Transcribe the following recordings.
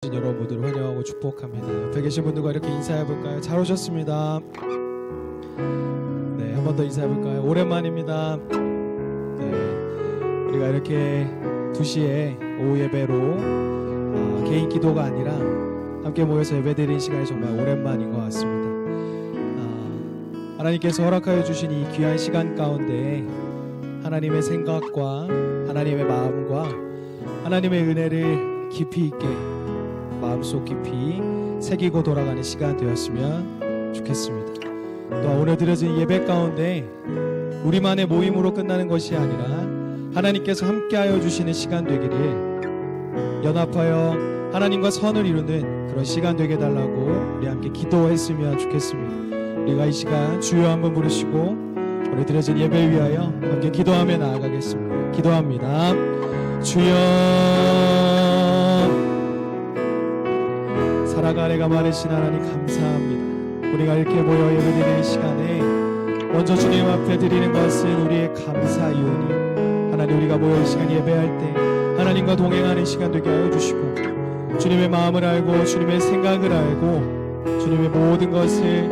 여러분 모두를 환영하고 축복합니다. 옆에 계신 분들과 이렇게 인사해볼까요? 잘 오셨습니다. 네, 한 번 더 인사해볼까요? 오랜만입니다. 네, 우리가 이렇게 2시에 오후 예배로 개인 기도가 아니라 함께 모여서 예배드리는 시간이 정말 오랜만인 것 같습니다. 하나님께서 허락하여 주신 이 귀한 시간 가운데 하나님의 생각과 하나님의 마음과 하나님의 은혜를 깊이 있게 마음속 깊이 새기고 돌아가는 시간 되었으면 좋겠습니다. 또 오늘 드려진 예배 가운데 우리만의 모임으로 끝나는 것이 아니라 하나님께서 함께하여 주시는 시간 되기를, 연합하여 하나님과 선을 이루는 그런 시간 되게 해달라고 우리 함께 기도했으면 좋겠습니다. 우리가 이 시간 주여 한번 부르시고 오늘 드려진 예배를 위하여 함께 기도하며 나아가겠습니다. 기도합니다. 주여, 사랑과 은혜가 많으신 하나님 감사합니다. 우리가 이렇게 모여 예배드리는 시간에 먼저 주님 앞에 드리는 것은 우리의 감사이오니, 하나님 우리가 모여 이 시간 예배할 때 하나님과 동행하는 시간 되게 하여 주시고, 주님의 마음을 알고 주님의 생각을 알고 주님의 모든 것을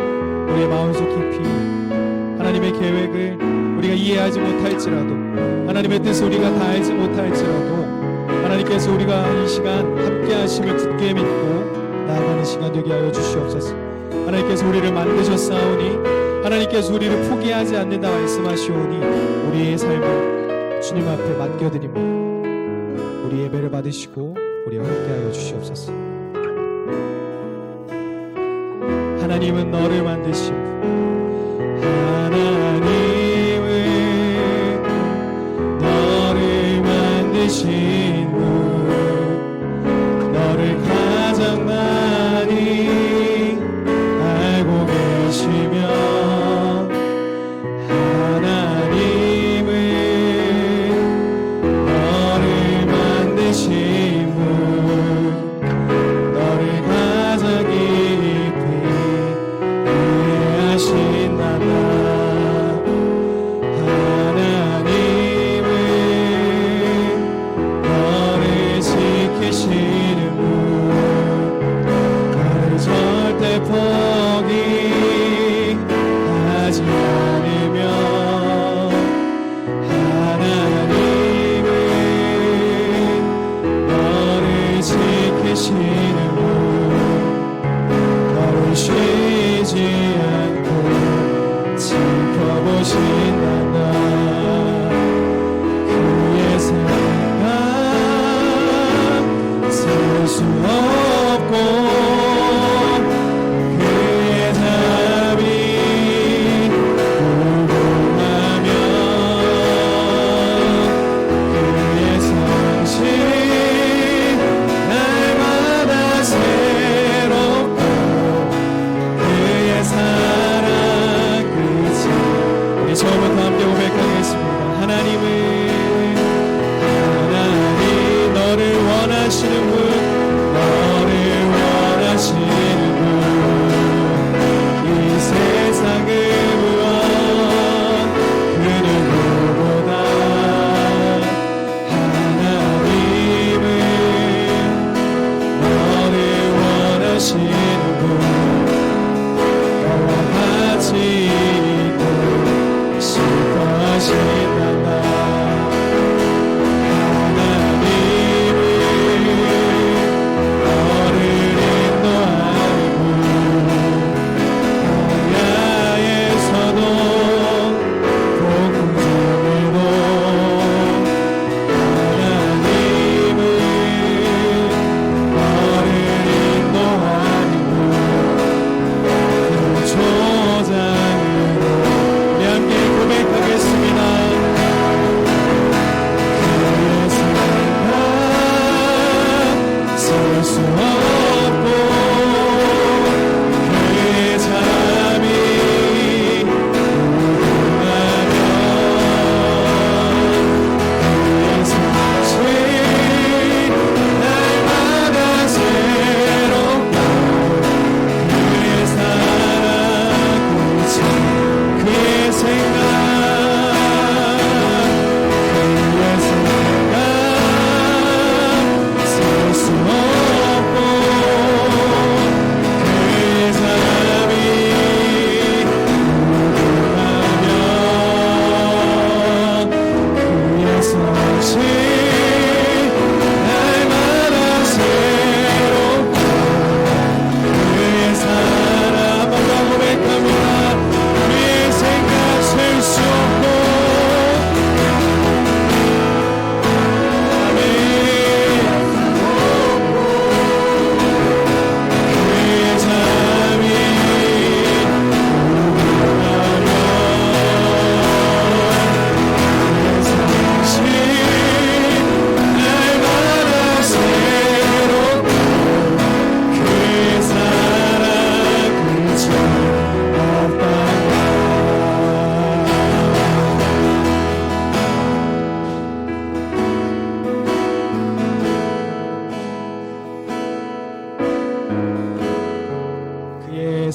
우리의 마음속 깊이 하나님의 계획을 우리가 이해하지 못할지라도, 하나님의 뜻을 우리가 다 알지 못할지라도 하나님께서 우리가 이 시간 함께 하심을 굳게 믿고 나아가는 시간 되게 하여 주시옵소서. 하나님께서 우리를 만드셨사오니 하나님께서 우리를 포기하지 않는다 말씀하시오니 우리의 삶을 주님 앞에 맡겨드립니다. 우리 예배를 받으시고 우리와 함께 하여 주시옵소서. 하나님은 너를 만드신 분, 하나님은 너를 만드신 분, 너를 가장 많이 알고 계시며, 하나님은 너를 만드신 분, 너를 가장 깊이 이해하신다나. 하나님은 너를 지키시는 분, 너를 절대 포기하지 않으며, 하나님은 너를 지키시는 분, 너를 쉬지 않고 지켜보신단다. 그의 생각 셀 수 없고 그의 답이 무궁하며, 그의 성실 날마다 새롭고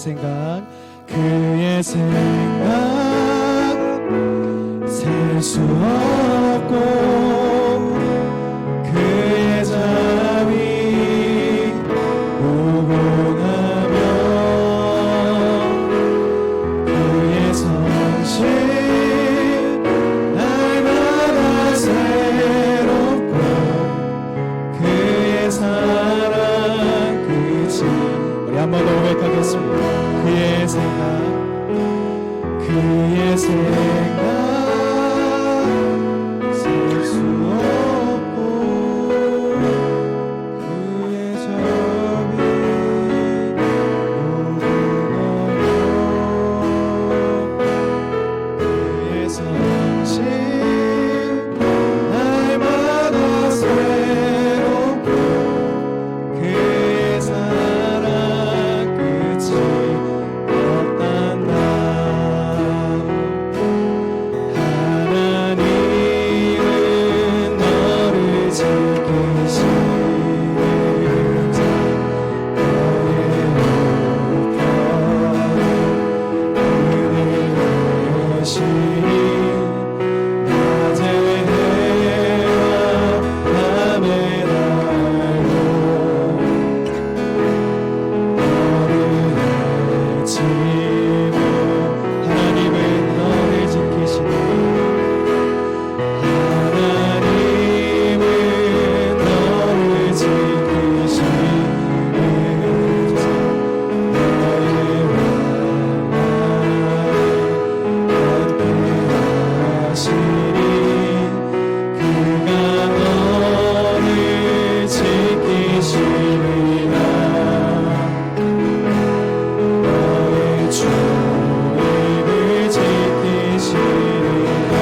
생각 그의 생각 셀 수 없고 그의 자비 무궁하며 그의 성실 날마다 새롭고 그의 사랑 끝이 우리 한 번 더 고백하겠습니다. 그의 생각 그의 생각 셀 수 없고 그의 자비 무궁하며 그의 성실 날마다 새롭고 그의 사랑 끝이 없단다. 하나님은 너를 지키시는 자 너의 우편을 그늘 낮에 해와 밤에 달고 너를 지키고 하나님은 너를 지키시는 하나님은 너를 지키시는 자 너의 함께하시니 그가 너를 지키시리라. 너의 출입을 지키시리라.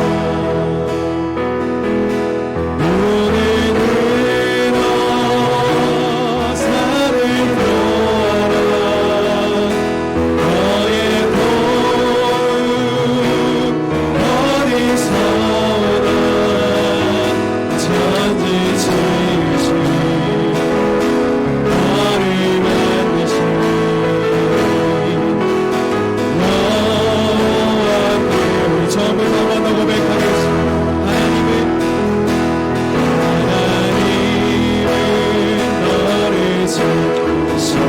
눈을 들어 산을 보아라. 너의 도움 어디서 오나. 천지 지으신 너를 만드신 너와 함께 우리 처음부터 한 번 더 고백하겠습니다. 하나님은 너를 지키시는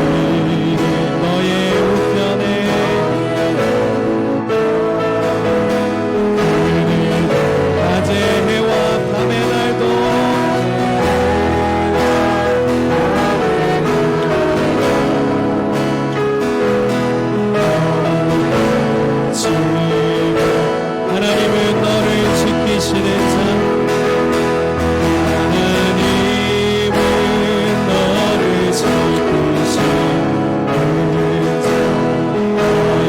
너의 우편에 그늘 낮의 해와 밤의 날도 하나님은 너를 지키시는 자 하나님은 너를 지키시는 자 너의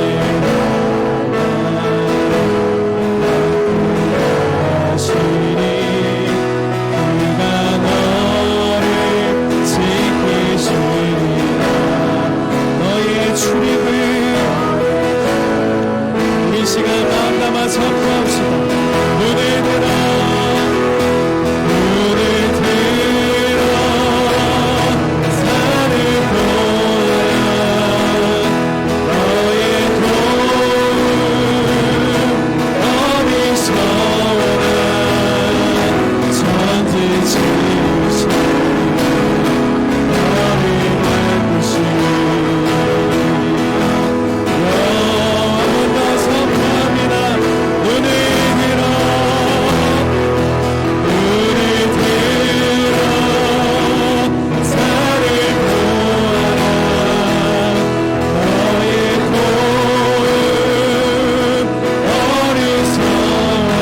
하시니 그가 너를 지키시리라. 너의 출입을 이 시간 마음 담아 선포합시다. 눈을 들어 산을 보아라. 너의 도움 어디서 오나. 천지 지으신 너를 만드신 한번 더 선포합니다. 눈을 들어 산을 보아라. 너의 도움 어디서 오나.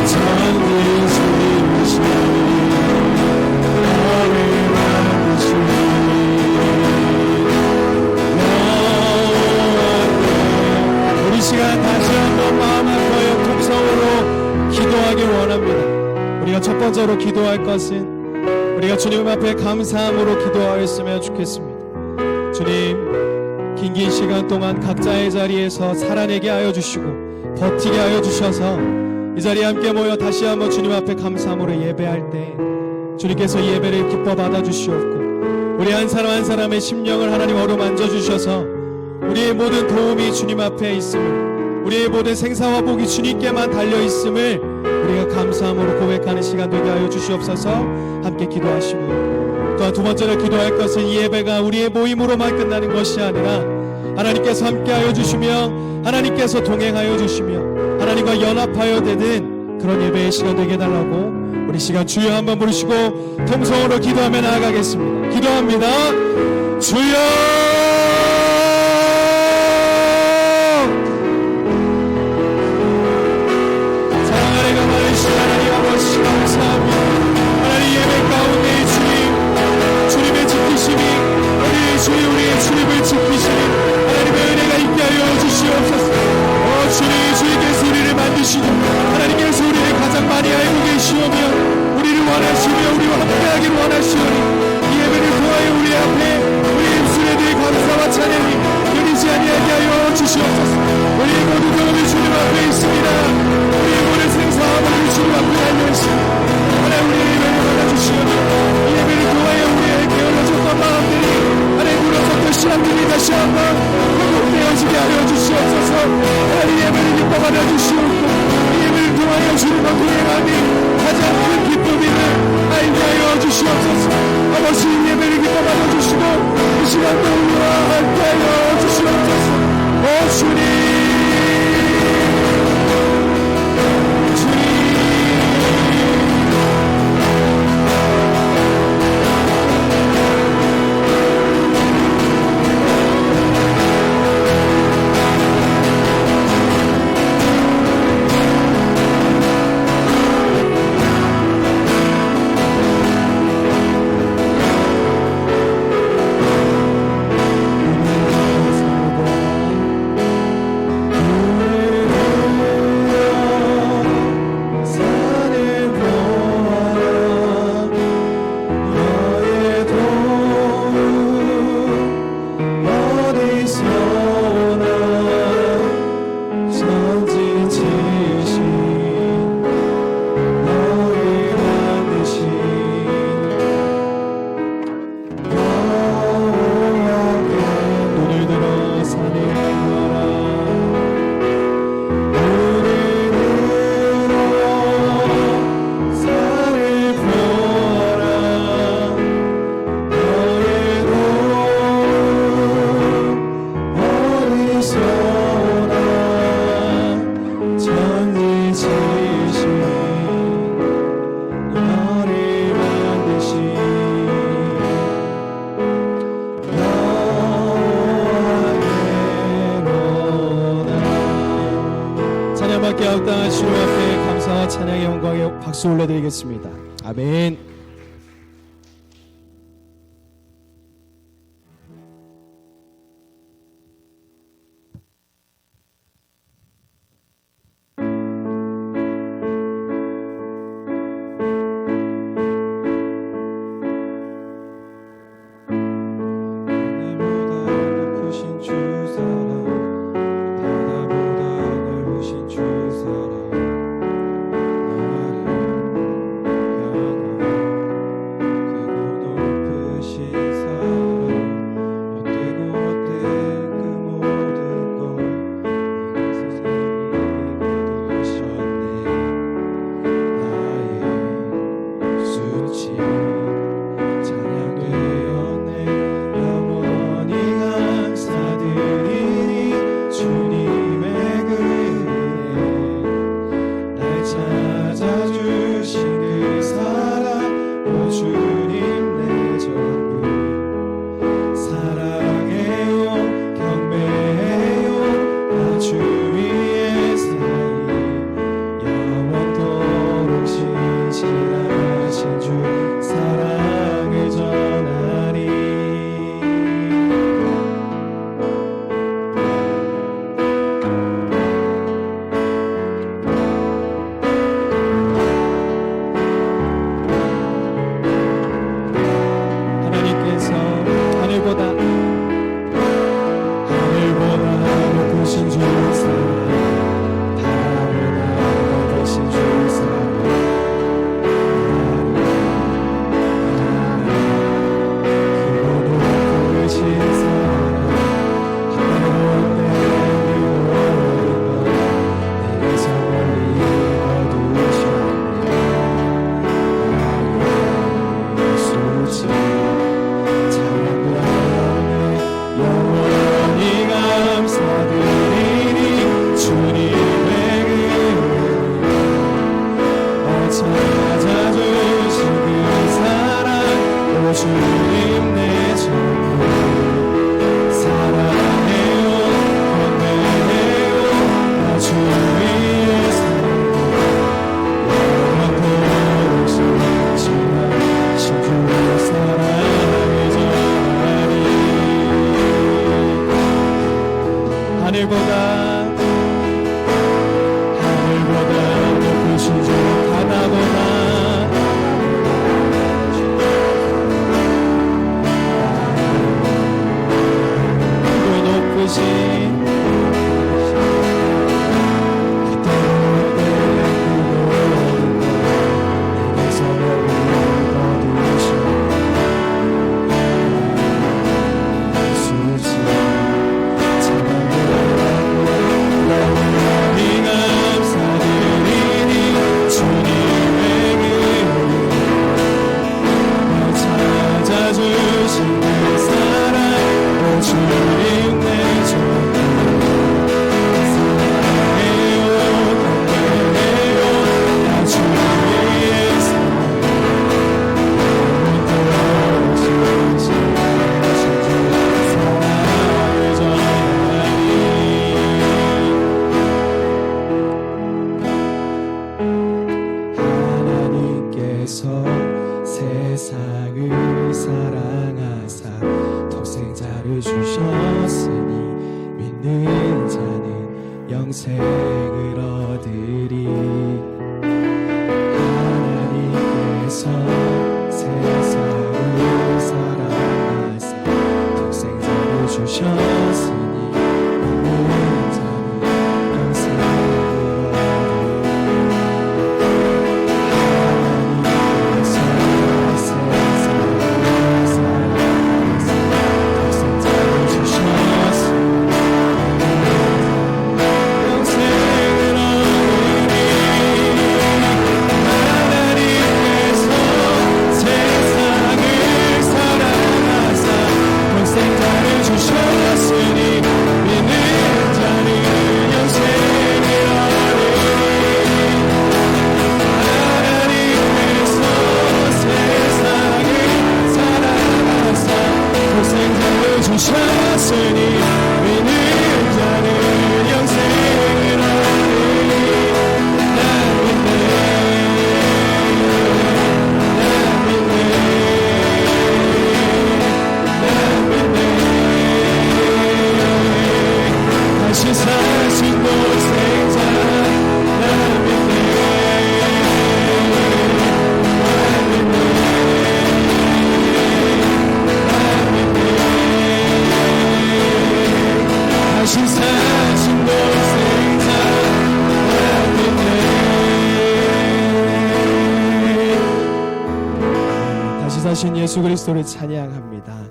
천지 지으신 너를 만드신 우리 시간 다시 한번 마음 한번 통성으로 기도하길 원합니다. 우리가 첫 번째로 기도할 것은 우리가 주님 앞에 감사함으로 기도하였으면 좋겠습니다. 주님, 긴 시간 동안 각자의 자리에서 살아내게 하여 주시고 버티게 하여 주셔서 이 자리에 함께 모여 다시 한번 주님 앞에 감사함으로 예배할 때 주님께서 예배를 기뻐 받아주시옵고 우리 한 사람 한 사람의 심령을 하나님 어루만져 주셔서 우리의 모든 도움이 주님 앞에 있음을, 우리의 모든 생사와 복이 주님께만 달려 있음을 우리가 감사함으로 고백하는 시간 되게 하여 주시옵소서. 함께 기도하시고, 또한 두 번째로 기도할 것은 이 예배가 우리의 모임으로만 끝나는 것이 아니라 하나님께서 함께하여 주시며 하나님께서 동행하여 주시며 하나님과 연합하여 되는 그런 예배의 시간 되게 해달라고 우리 시간 주여 한번 부르시고 통성으로 기도하며 나아가겠습니다. 기도합니다. 주여, 사랑하는 가마르신 하나님 아버지 감사합니다. 하나님 예배 가운데 주님의 지키심이, 우리의 주여 우리의 주님을 지키심이 하나님의 은혜가 있게 하여 주시옵소서. 주님, 주님께서 우리를 만드시고 하나님께서 우리를 가장 많이 알고 계시오며 우리를 원하시며 우리와 함께하기를 원하시오니 이 예배를 통하여 우리 앞에 우리 입술에 늘 감사와 찬양이 끊이지 아니하게 하여 주시옵소서. 우리 모두 경험이 주님 앞에 있습니다. 우리 모든 생사와 모든 주님 앞에 달려있습니다. 하나님 우리 예배를 받아주시오니 이 예배를 통하여 우리의 게을러졌던 마음들이 하나님 무너졌던 시간들이 다시 한번 회복되어지게 하여 주시옵소서. 하나님 예배를 기뻐 받아주시옵고 이 예배를 통하여 주님과 동행하니 가장 큰 기쁨이를 알게 하여 주시옵소서. 아버지 예배를 기뻐 받아주시고 이 시간도 우리와 함께 하여 주시옵소서. 오 주님, 찬양받게 합당한 주님 앞에 감사와 찬양의 영광에 박수 올려드리겠습니다. 아멘. 주사랑 나를 향하여 하늘보다 높으시죠. 바다보다 더 높으신 세상을 사랑하사 독생자를 주셨으니 믿는 자는 영생을 얻으리. 하나님께서 세상을 사랑하사 독생자를 주셨으니 믿는 자는 영생을 사신 예수 그리스도를 찬양합니다.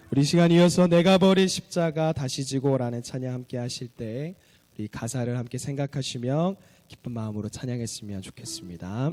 우리 시간 이어서 내가 버린 십자가 다시 지고라는 찬양 함께 하실 때 우리 가사를 함께 생각하시며 기쁜 마음으로 찬양했으면 좋겠습니다.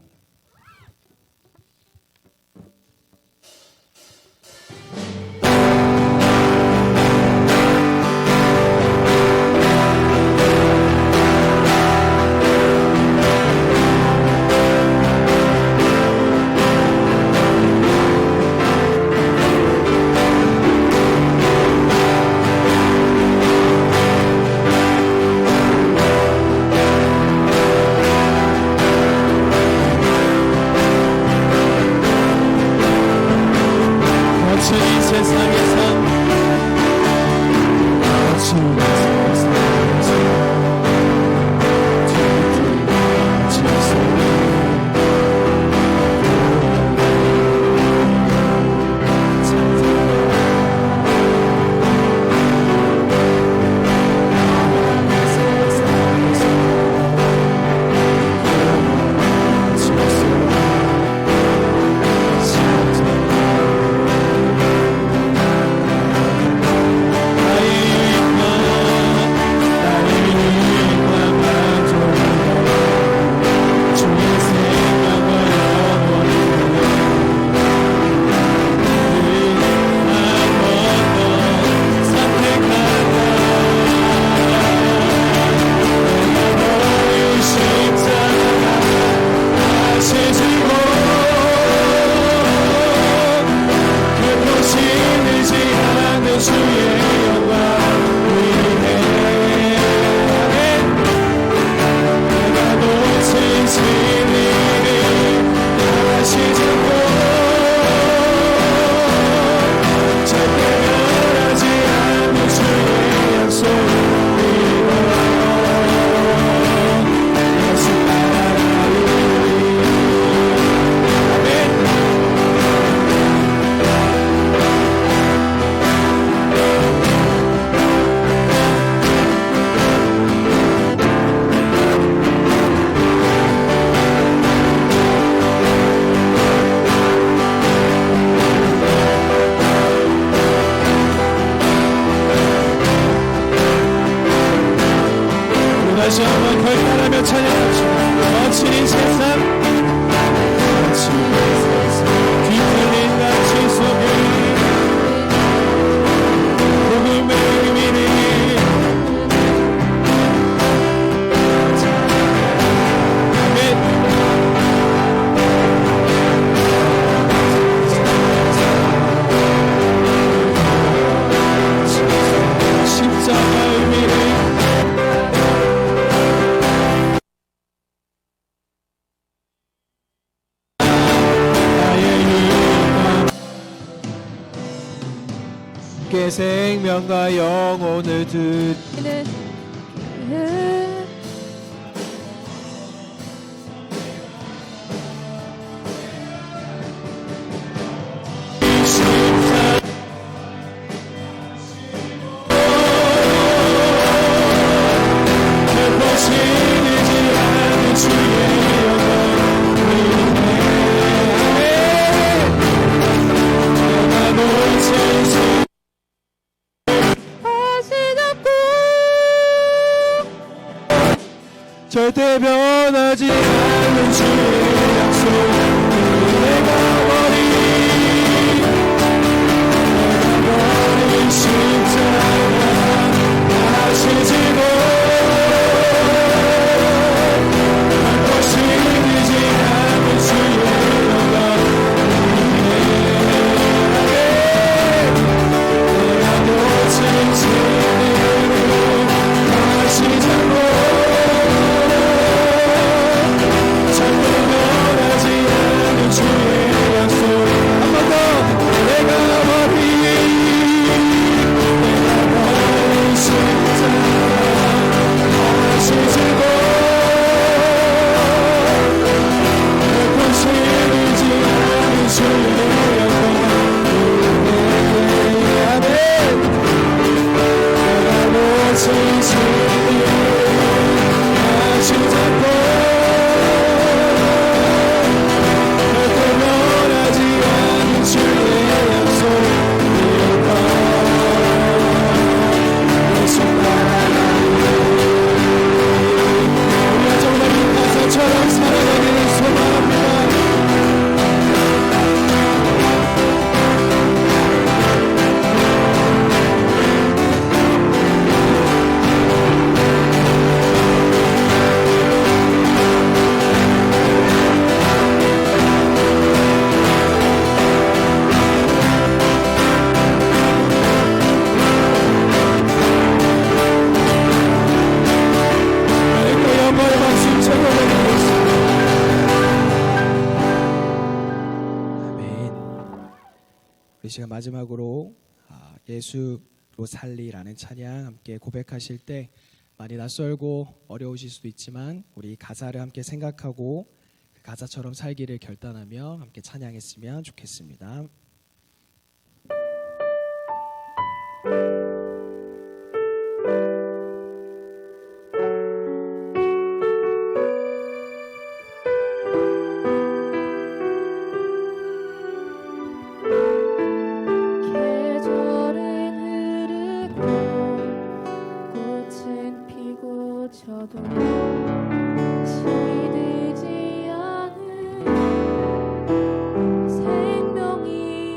다시 한번 결단하며 찬양합시다. 거친 이 세상, 거친 이 세상, 뒤틀린 가치 속에 복음의 의미는 생명과 영혼을 드리는 절대 변하지 않는 주의 약속 내가 버린 십자가 다시 지고 한곳이 되지 않는 주의 영광 내가 놓친 진리로 다시 잡고 이 시간 마지막으로 예수로 살리라는 찬양 함께 고백하실 때 많이 낯설고 어려우실 수도 있지만 우리 가사를 함께 생각하고 그 가사처럼 살기를 결단하며 함께 찬양했으면 좋겠습니다. 시들지 않은 생명이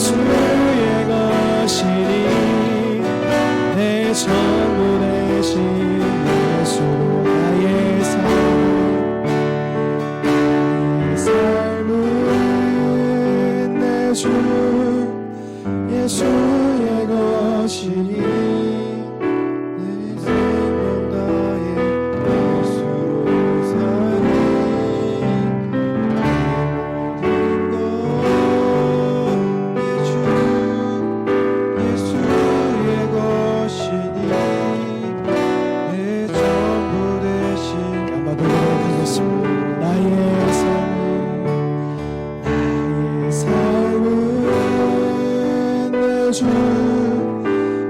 예수의 것이니 내 전부 되신 예수로 나의 삶은 내 주 예수의 것이니 내 생명 다해 예수로 사니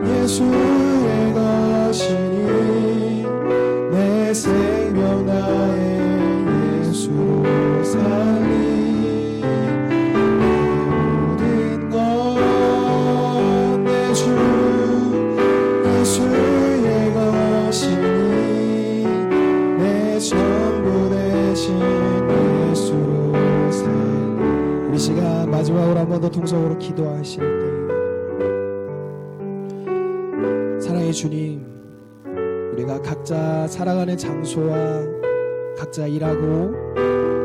예수의 것이니 내 생명 나의 예수로 살리 모든 것 내 주 예수의 것이니 내 전부 되신 예수로 살리. 우리 시간 마지막으로 한 번 더 통성으로 기도하실 때 사랑의 주님, 우리가 각자 살아가는 장소와 각자 일하고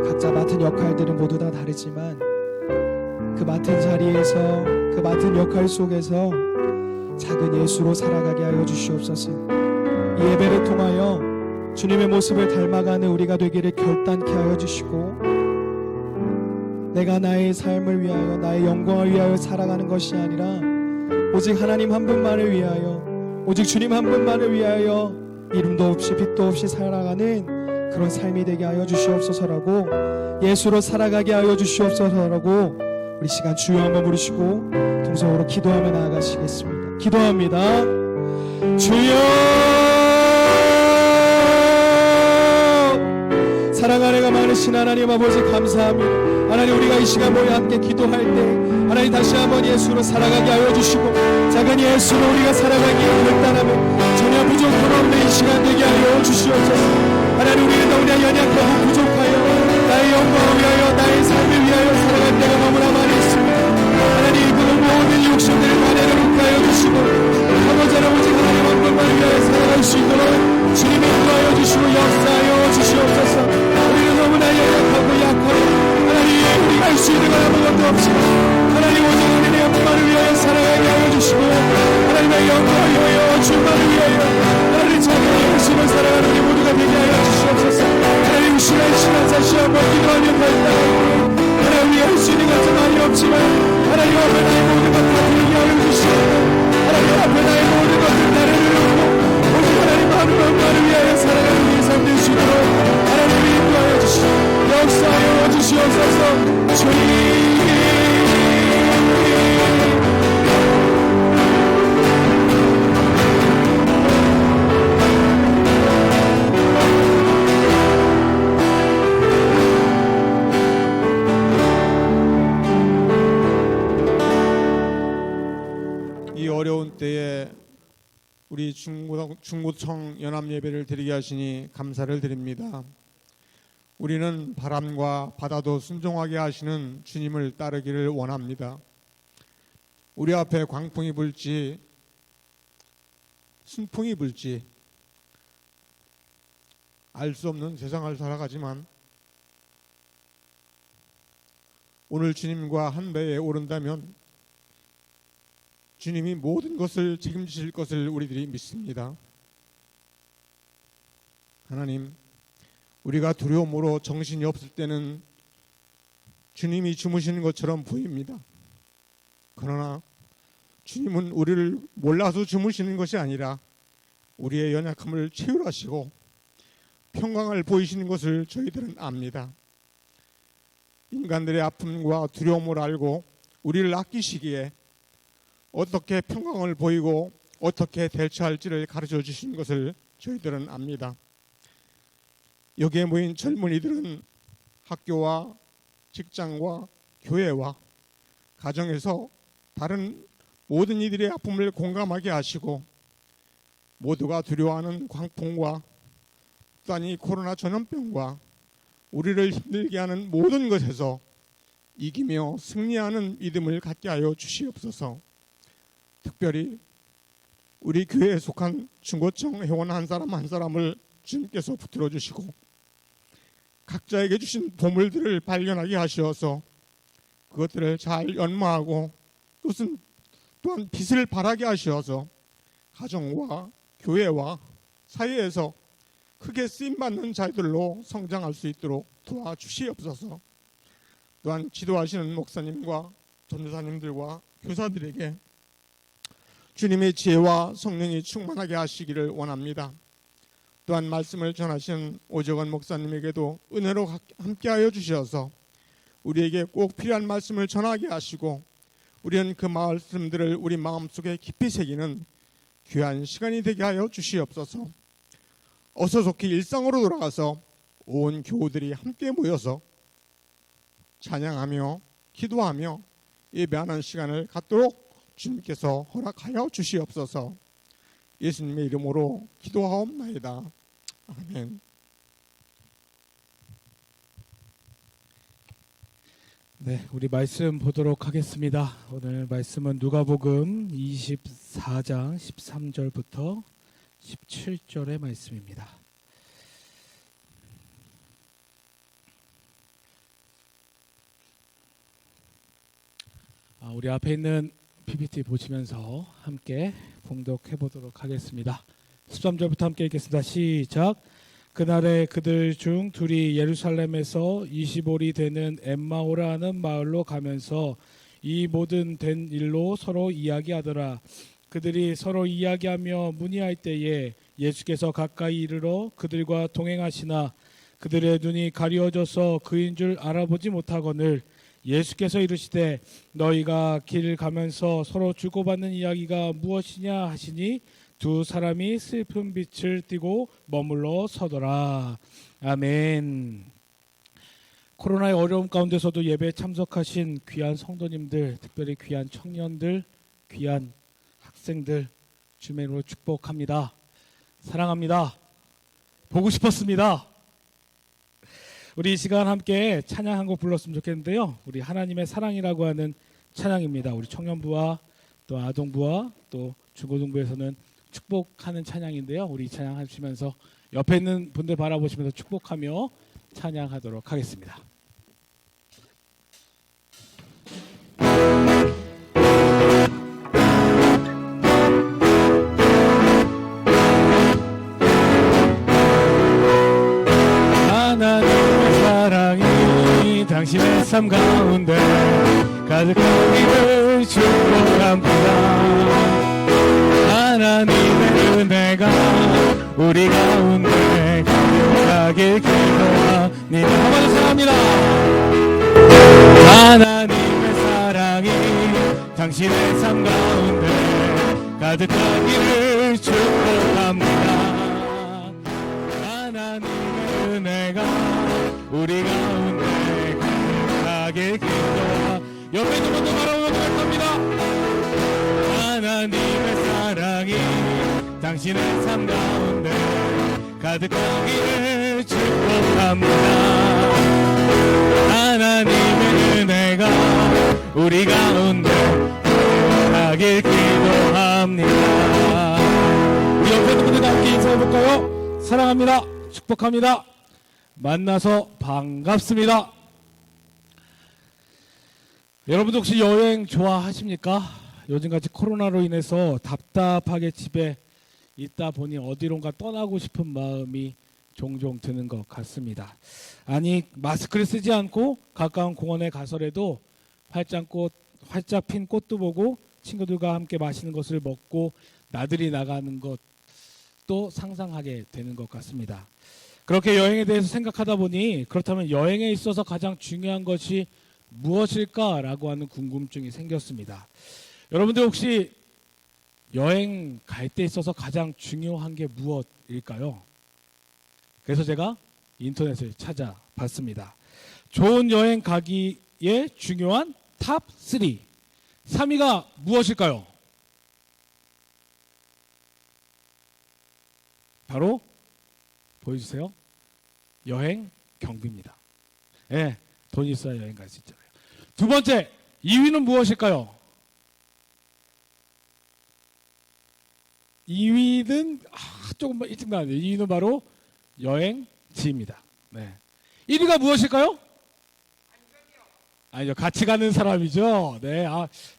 각자 맡은 역할들은 모두 다 다르지만 그 맡은 자리에서 그 맡은 역할 속에서 작은 예수로 살아가게 하여 주시옵소서. 이 예배를 통하여 주님의 모습을 닮아가는 우리가 되기를 결단케 하여 주시고 내가 나의 삶을 위하여 나의 영광을 위하여 살아가는 것이 아니라 오직 하나님 한 분만을 위하여 오직 주님 한 분만을 위하여 이름도 없이 빛도 없이 살아가는 그런 삶이 되게 하여 주시옵소서라고 예수로 살아가게 하여 주시옵소서라고 우리 시간 주여 한번 부르시고 동성으로 기도하며 나아가시겠습니다. 기도합니다. 주여 사랑하네가 많으신 하나님 아버지 감사합니다. 하나님 우리가 이 시간 모여 함께 기도할 때 하나님 다시 한번 예수로 살아가게 하여 주시고 작은 예수로 우리가 살아가기에 결단하면 전혀 부족함 없는 이 시간 되게 하여 주시옵소서. 하나님 우리는 너무나 연약하고 부족하여 나의 영광을 위하여 나의 삶을 위하여 살아갈 때가 너무나 많이 있습니다. 하나님 그 모든 욕심들을 다 내려놓게 하여 주시고 아버지 아버지 하나님 한 분만을 위하여 살아갈 수 있도록 주님이 인도하여 주시고 역사하여 주시옵소서. 우리는 너무나 연약하고 약하고 하나님 우리가 할 수 있는 건 아무것도 없지만 하나님 오직 우리의 영광을 위하여 살아가게 하여 주시고 하나님의 영광을 위하여 주만을 위하여 하나님 자기의 열심을 살아가는 우리 모두가 되게 하여 주시옵소서. 하나님 시간 다시 한번 기도하며 발달하고 하나님 우리가 할 수 있는 것은 많이 없지만 하나님 앞에 나의 모든 것 다 드리게 하여 주시고 하나님 앞에 나의 모든 것을 내려놓고 오직 하나님 하나님만을 위하여 살아가는 우리의 삶 될 수 있도록 하나님이 인도하여 주시고 역사하여 주시옵소서. 주님 이 어려운 때에 우리 중구청 연합예배를 드리게 하시니 감사를 드립니다. 우리는 바람과 바다도 순종하게 하시는 주님을 따르기를 원합니다. 우리 앞에 광풍이 불지 순풍이 불지 알 수 없는 세상을 살아가지만 오늘 주님과 한 배에 오른다면 주님이 모든 것을 책임지실 것을 우리들이 믿습니다. 하나님, 우리가 두려움으로 정신이 없을 때는 주님이 주무시는 것처럼 보입니다. 그러나 주님은 우리를 몰라서 주무시는 것이 아니라 우리의 연약함을 채울하시고 평강을 보이시는 것을 저희들은 압니다. 인간들의 아픔과 두려움을 알고 우리를 아끼시기에 어떻게 평강을 보이고 어떻게 대처할지를 가르쳐 주신 것을 저희들은 압니다. 여기에 모인 젊은이들은 학교와 직장과 교회와 가정에서 다른 모든 이들의 아픔을 공감하게 하시고 모두가 두려워하는 광풍과 또한 이 코로나 전염병과 우리를 힘들게 하는 모든 것에서 이기며 승리하는 믿음을 갖게 하여 주시옵소서. 특별히 우리 교회에 속한 중고청 회원 한 사람 한 사람을 주님께서 붙들어 주시고 각자에게 주신 보물들을 발견하게 하시어서 그것들을 잘 연마하고 또한 빛을 발하게 하시어서 가정과 교회와 사회에서 크게 쓰임받는 자들로 성장할 수 있도록 도와주시옵소서. 또한 지도하시는 목사님과 전도사님들과 교사들에게 주님의 지혜와 성령이 충만하게 하시기를 원합니다. 또한 말씀을 전하시는 오정원 목사님에게도 은혜로 함께하여 주셔서 우리에게 꼭 필요한 말씀을 전하게 하시고 우리는 그 말씀들을 우리 마음속에 깊이 새기는 귀한 시간이 되게 하여 주시옵소서. 어서 좋게 일상으로 돌아가서 온 교우들이 함께 모여서 찬양하며 기도하며 예배하는 시간을 갖도록 주님께서 허락하여 주시옵소서. 예수님의 이름으로 기도하옵나이다. 아멘. 네, 우리 말씀 보도록 하겠습니다. 오늘 말씀은 누가복음 24장 13절부터 17절의 말씀입니다. 우리 앞에 있는 PPT 보시면서 함께 봉독해 보도록 하겠습니다. 13절부터 함께 읽겠습니다. 시작. 그날에 그들 중 둘이 예루살렘에서 25리 되는 엠마오라 하는 마을로 가면서 이 모든 된 일로 서로 이야기하더라. 그들이 서로 이야기하며 문의할 때에 예수께서 가까이 이르러 그들과 동행하시나 그들의 눈이 가리워져서 그인 줄 알아보지 못하거늘 예수께서 이르시되 너희가 길 가면서 서로 주고받는 이야기가 무엇이냐 하시니 두 사람이 슬픈 빛을 띠고 머물러 서더라. 아멘. 코로나의 어려움 가운데서도 예배에 참석하신 귀한 성도님들, 특별히 귀한 청년들, 귀한 학생들 주님으로 축복합니다. 사랑합니다. 보고 싶었습니다. 우리 이 시간 함께 찬양 한 곡 불렀으면 좋겠는데요. 우리 하나님의 사랑이라고 하는 찬양입니다. 우리 청년부와 또 아동부와 또 중고등부에서는 축복하는 찬양인데요. 우리 찬양 하시면서 옆에 있는 분들 바라보시면서 축복하며 찬양하도록 하겠습니다. 하나님의 사랑이 당신의 삶 가운데 가득하기를 축복합니다. 하나님의 은혜가 우리 가운데 가득하길 기도합니다. 한번 사랑합니다. 하나님의 사랑이 당신의 삶 가운데 가득하기를 축복합니다. 하나님의 은혜가 우리 가운데 가득하길 기도합니다. 옆에 있는 분들 바라보면서 말씀합니다. 하나님의 사랑이 당신의 삶 가운데 가득하기를 축복합니다. 하나님의 은혜가 우리 가운데 가득하길 기도합니다. 우리 옆에 있는 분들과 함께 인사해볼까요? 사랑합니다. 축복합니다. 만나서 반갑습니다. 여러분도 혹시 여행 좋아하십니까? 요즘같이 코로나로 인해서 답답하게 집에 있다 보니 어디론가 떠나고 싶은 마음이 종종 드는 것 같습니다. 아니 마스크를 쓰지 않고 가까운 공원에 가서라도 활짝 핀 꽃도 보고 친구들과 함께 맛있는 것을 먹고 나들이 나가는 것도 상상하게 되는 것 같습니다. 그렇게 여행에 대해서 생각하다 보니 그렇다면 여행에 있어서 가장 중요한 것이 무엇일까라고 하는 궁금증이 생겼습니다. 여러분들 혹시 여행 갈 때 있어서 가장 중요한 게 무엇일까요? 그래서 제가 인터넷을 찾아봤습니다. 좋은 여행 가기에 중요한 탑 3. 3위가 무엇일까요? 바로 보여주세요. 여행 경비입니다. 돈 있어야 여행 갈 수 있잖아요. 두 번째, 2위는 무엇일까요? 2위는 조금 일찍 나왔네요. 2위는 바로 여행지입니다. 네. 1위가 무엇일까요? 아니죠. 같이 가는 사람이죠. 네.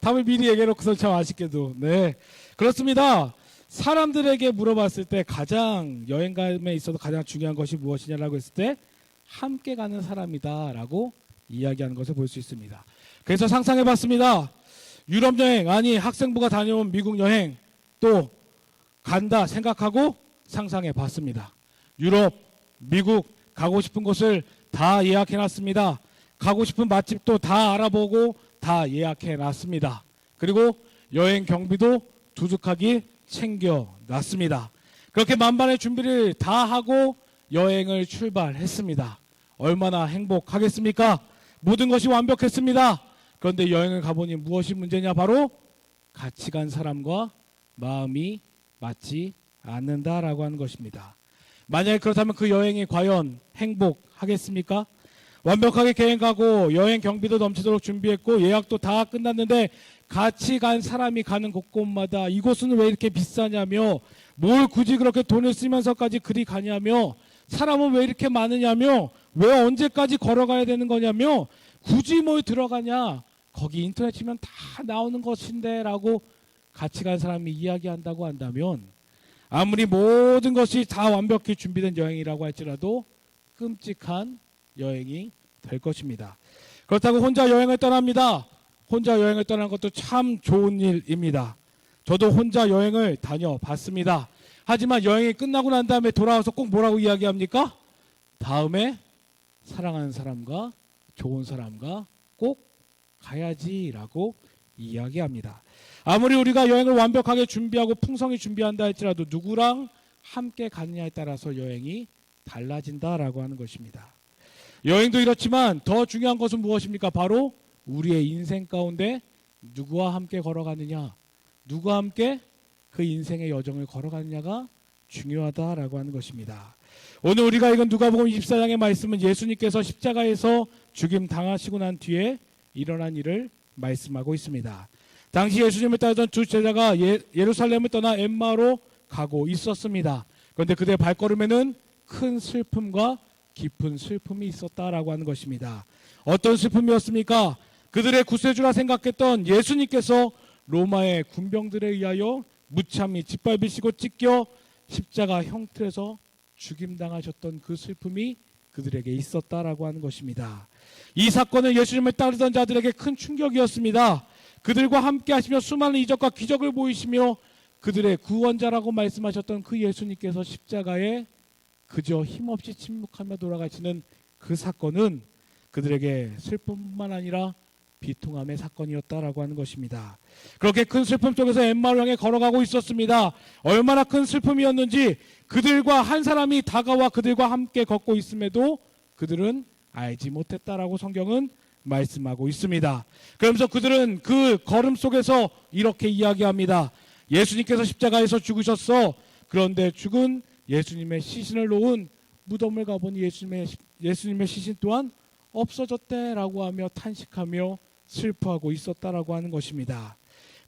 답을 미리 얘기해놓고서 참 아쉽게도. 네. 그렇습니다. 사람들에게 물어봤을 때 가장 여행감에 있어서 가장 중요한 것이 무엇이냐라고 했을 때 함께 가는 사람이다라고 이야기하는 것을 볼 수 있습니다. 그래서 상상해봤습니다. 유럽 여행, 아니 학생부가 다녀온 미국 여행 또 간다 생각하고 상상해봤습니다. 유럽, 미국 가고 싶은 곳을 다 예약해놨습니다. 가고 싶은 맛집도 다 알아보고 다 예약해놨습니다. 그리고 여행 경비도 두둑하게 챙겨놨습니다. 그렇게 만반의 준비를 다 하고 여행을 출발했습니다. 얼마나 행복하겠습니까? 모든 것이 완벽했습니다. 그런데 여행을 가보니 무엇이 문제냐? 바로 같이 간 사람과 마음이 맞지 않는다라고 하는 것입니다. 만약에 그렇다면 그 여행이 과연 행복하겠습니까? 완벽하게 계획 가고 여행 경비도 넘치도록 준비했고 예약도 다 끝났는데 같이 간 사람이 가는 곳곳마다 이곳은 왜 이렇게 비싸냐며 뭘 굳이 그렇게 돈을 쓰면서까지 그리 가냐며 사람은 왜 이렇게 많으냐며 왜 언제까지 걸어가야 되는 거냐며 굳이 뭘 들어가냐 거기 인터넷 치면 다 나오는 것인데 라고 같이 간 사람이 이야기한다고 한다면 아무리 모든 것이 다 완벽히 준비된 여행이라고 할지라도 끔찍한 여행이 될 것입니다. 그렇다고 혼자 여행을 떠납니다. 혼자 여행을 떠나는 것도 참 좋은 일입니다. 저도 혼자 여행을 다녀봤습니다. 하지만 여행이 끝나고 난 다음에 돌아와서 꼭 뭐라고 이야기합니까? 다음에 사랑하는 사람과 좋은 사람과 꼭 가야지라고 이야기합니다. 아무리 우리가 여행을 완벽하게 준비하고 풍성히 준비한다 할지라도 누구랑 함께 가느냐에 따라서 여행이 달라진다라고 하는 것입니다. 여행도 이렇지만 더 중요한 것은 무엇입니까? 바로 우리의 인생 가운데 누구와 함께 걸어가느냐, 누구와 함께 그 인생의 여정을 걸어가느냐가 중요하다라고 하는 것입니다. 오늘 우리가 읽은 누가복음 24장의 말씀은 예수님께서 십자가에서 죽임 당하시고 난 뒤에 일어난 일을 말씀하고 있습니다. 당시 예수님을 따르던 두 제자가 예루살렘을 떠나 엠마오로 가고 있었습니다. 그런데 그들의 발걸음에는 큰 슬픔과 깊은 슬픔이 있었다라고 하는 것입니다. 어떤 슬픔이었습니까? 그들의 구세주라 생각했던 예수님께서 로마의 군병들에 의하여 무참히 짓밟히시고 찢겨 십자가 형틀에서 죽임당하셨던 그 슬픔이 그들에게 있었다라고 하는 것입니다. 이 사건은 예수님을 따르던 자들에게 큰 충격이었습니다. 그들과 함께 하시며 수많은 이적과 기적을 보이시며 그들의 구원자라고 말씀하셨던 그 예수님께서 십자가에 그저 힘없이 침묵하며 돌아가시는 그 사건은 그들에게 슬픔뿐만 아니라 비통함의 사건이었다라고 하는 것입니다. 그렇게 큰 슬픔 속에서 엠마오를 향해 걸어가고 있었습니다. 얼마나 큰 슬픔이었는지 그들과 한 사람이 다가와 그들과 함께 걷고 있음에도 그들은 알지 못했다라고 성경은 말씀하고 있습니다. 그러면서 그들은 그 걸음 속에서 이렇게 이야기합니다. 예수님께서 십자가에서 죽으셨어. 그런데 죽은 예수님의 시신을 놓은 무덤을 가보니 예수님의 시신 또한 없어졌대라고 하며 탄식하며 슬퍼하고 있었다라고 하는 것입니다.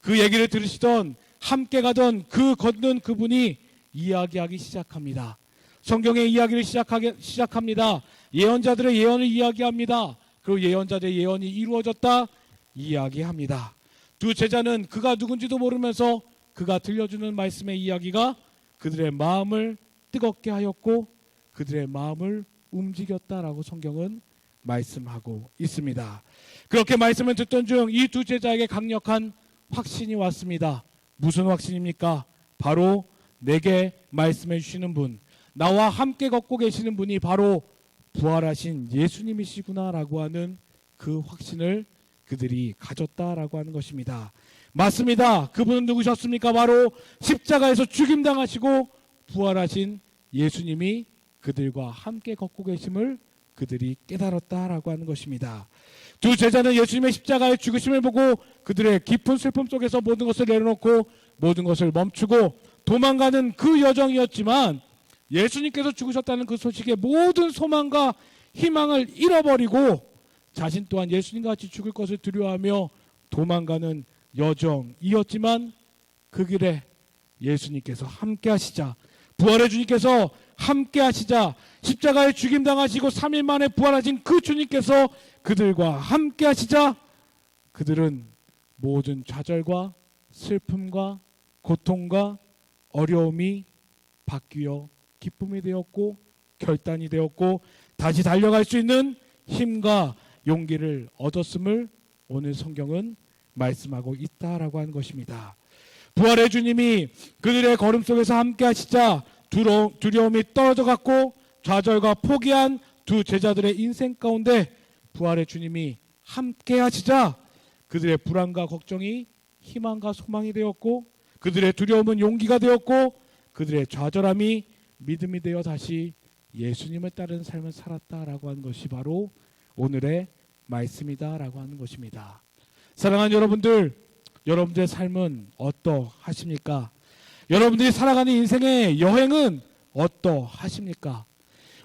그 얘기를 들으시던 함께 가던 그 걷는 그분이 이야기하기 시작합니다. 성경의 이야기를 시작합니다. 예언자들의 예언을 이야기합니다. 그리고 예언자들의 예언이 이루어졌다 이야기합니다. 두 제자는 그가 누군지도 모르면서 그가 들려주는 말씀의 이야기가 그들의 마음을 뜨겁게 하였고 그들의 마음을 움직였다라고 성경은 말씀하고 있습니다. 그렇게 말씀을 듣던 중 이 두 제자에게 강력한 확신이 왔습니다. 무슨 확신입니까? 바로 내게 말씀해 주시는 분, 나와 함께 걷고 계시는 분이 바로 부활하신 예수님이시구나라고 하는 그 확신을 그들이 가졌다라고 하는 것입니다. 맞습니다. 그분은 누구셨습니까? 바로 십자가에서 죽임당하시고 부활하신 예수님이 그들과 함께 걷고 계심을 그들이 깨달았다라고 하는 것입니다. 두 제자는 예수님의 십자가의 죽으심을 보고 그들의 깊은 슬픔 속에서 모든 것을 내려놓고 모든 것을 멈추고 도망가는 그 여정이었지만 예수님께서 죽으셨다는 그 소식에 모든 소망과 희망을 잃어버리고 자신 또한 예수님같이 죽을 것을 두려워하며 도망가는 여정이었지만 그 길에 예수님께서 함께 하시자, 부활의 주님께서 함께 하시자, 십자가에 죽임당하시고 3일 만에 부활하신 그 주님께서 그들과 함께 하시자 그들은 모든 좌절과 슬픔과 고통과 어려움이 바뀌어 기쁨이 되었고 결단이 되었고 다시 달려갈 수 있는 힘과 용기를 얻었음을 오늘 성경은 말씀하고 있다라고 하는 것입니다. 부활의 주님이 그들의 걸음 속에서 함께 하시자 두려움이 떨어져 갔고 좌절과 포기한 두 제자들의 인생 가운데 부활의 주님이 함께 하시자 그들의 불안과 걱정이 희망과 소망이 되었고 그들의 두려움은 용기가 되었고 그들의 좌절함이 믿음이 되어 다시 예수님을 따르는 삶을 살았다라고 하는 것이 바로 오늘의 말씀이다라고 하는 것입니다. 사랑하는 여러분들, 여러분들의 삶은 어떠하십니까? 여러분들이 살아가는 인생의 여행은 어떠하십니까?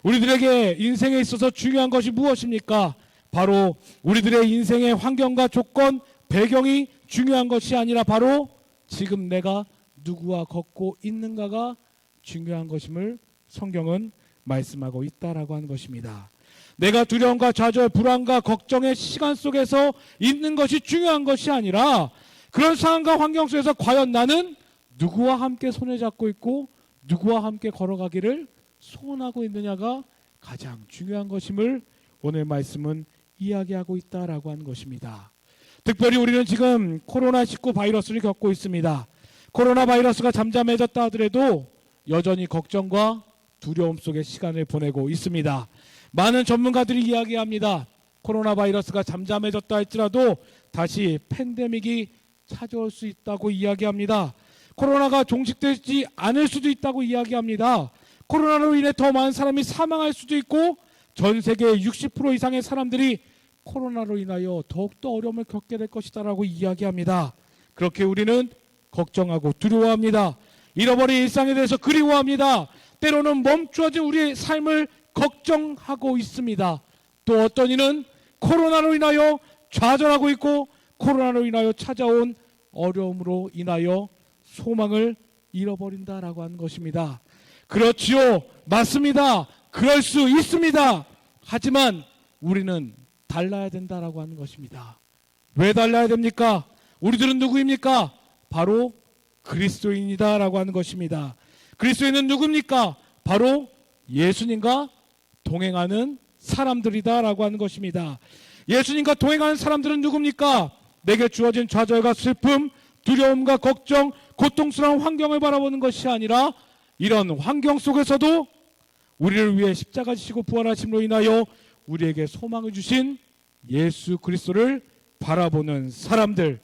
우리들에게 인생에 있어서 중요한 것이 무엇입니까? 바로 우리들의 인생의 환경과 조건, 배경이 중요한 것이 아니라 바로 지금 내가 누구와 걷고 있는가가 중요한 것임을 성경은 말씀하고 있다라고 하는 것입니다. 내가 두려움과 좌절, 불안과 걱정의 시간 속에서 있는 것이 중요한 것이 아니라 그런 상황과 환경 속에서 과연 나는 누구와 함께 손을 잡고 있고 누구와 함께 걸어가기를 소원하고 있느냐가 가장 중요한 것임을 오늘 말씀은 이야기하고 있다라고 하는 것입니다. 특별히 우리는 지금 코로나19 바이러스를 겪고 있습니다. 코로나 바이러스가 잠잠해졌다 하더라도 여전히 걱정과 두려움 속의 시간을 보내고 있습니다. 많은 전문가들이 이야기합니다. 코로나 바이러스가 잠잠해졌다 할지라도 다시 팬데믹이 찾아올 수 있다고 이야기합니다. 코로나가 종식되지 않을 수도 있다고 이야기합니다. 코로나로 인해 더 많은 사람이 사망할 수도 있고 전 세계의 60% 이상의 사람들이 코로나로 인하여 더욱더 어려움을 겪게 될 것이다라고 이야기합니다. 그렇게 우리는 걱정하고 두려워합니다. 잃어버린 일상에 대해서 그리워합니다. 때로는 멈추어진 우리의 삶을 걱정하고 있습니다. 또 어떤 이는 코로나로 인하여 좌절하고 있고 코로나로 인하여 찾아온 어려움으로 인하여 소망을 잃어버린다라고 하는 것입니다. 그렇지요. 맞습니다. 그럴 수 있습니다. 하지만 우리는 달라야 된다라고 하는 것입니다. 왜 달라야 됩니까? 우리들은 누구입니까? 바로 그리스도인이다라고 하는 것입니다. 그리스도인은 누굽니까? 바로 예수님과 동행하는 사람들이다라고 하는 것입니다. 예수님과 동행하는 사람들은 누굽니까? 내게 주어진 좌절과 슬픔, 두려움과 걱정, 고통스러운 환경을 바라보는 것이 아니라 이런 환경 속에서도 우리를 위해 십자가 지시고 부활하심으로 인하여 우리에게 소망을 주신 예수 그리스도를 바라보는 사람들,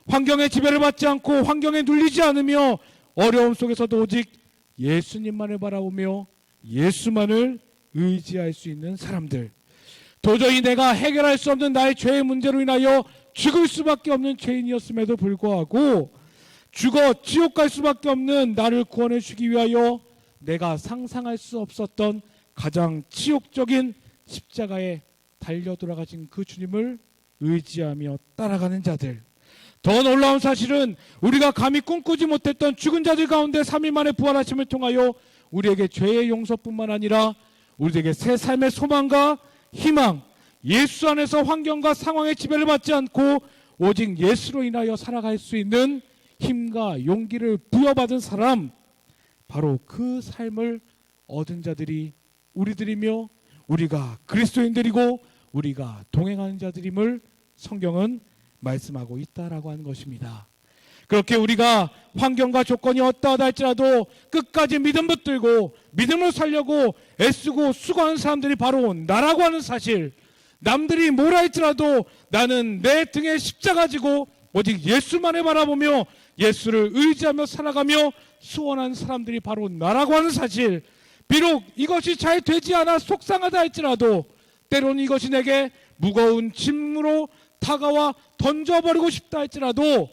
환경의 지배를 받지 않고 환경에 눌리지 않으며 어려움 속에서도 오직 예수님만을 바라보며 예수만을 의지할 수 있는 사람들, 도저히 내가 해결할 수 없는 나의 죄의 문제로 인하여 죽을 수밖에 없는 죄인이었음에도 불구하고 죽어 지옥 갈 수밖에 없는 나를 구원해 주기 위하여 내가 상상할 수 없었던 가장 치욕적인 십자가에 달려 돌아가신 그 주님을 의지하며 따라가는 자들, 더 놀라운 사실은 우리가 감히 꿈꾸지 못했던 죽은 자들 가운데 3일 만에 부활하심을 통하여 우리에게 죄의 용서뿐만 아니라 우리에게 새 삶의 소망과 희망, 예수 안에서 환경과 상황의 지배를 받지 않고 오직 예수로 인하여 살아갈 수 있는 힘과 용기를 부여받은 사람, 바로 그 삶을 얻은 자들이 우리들이며 우리가 그리스도인들이고 우리가 동행하는 자들임을 성경은 말씀하고 있다라고 하는 것입니다. 그렇게 우리가 환경과 조건이 어떠하다 할지라도 끝까지 믿음 붙들고 믿음을 살려고 애쓰고 수고하는 사람들이 바로 나라고 하는 사실, 남들이 뭐라 할지라도 나는 내 등에 십자가 지고 오직 예수만을 바라보며 예수를 의지하며 살아가며 수원한 사람들이 바로 나라고 하는 사실, 비록 이것이 잘 되지 않아 속상하다 할지라도 때로는 이것이 내게 무거운 짐으로 다가와 던져버리고 싶다 할지라도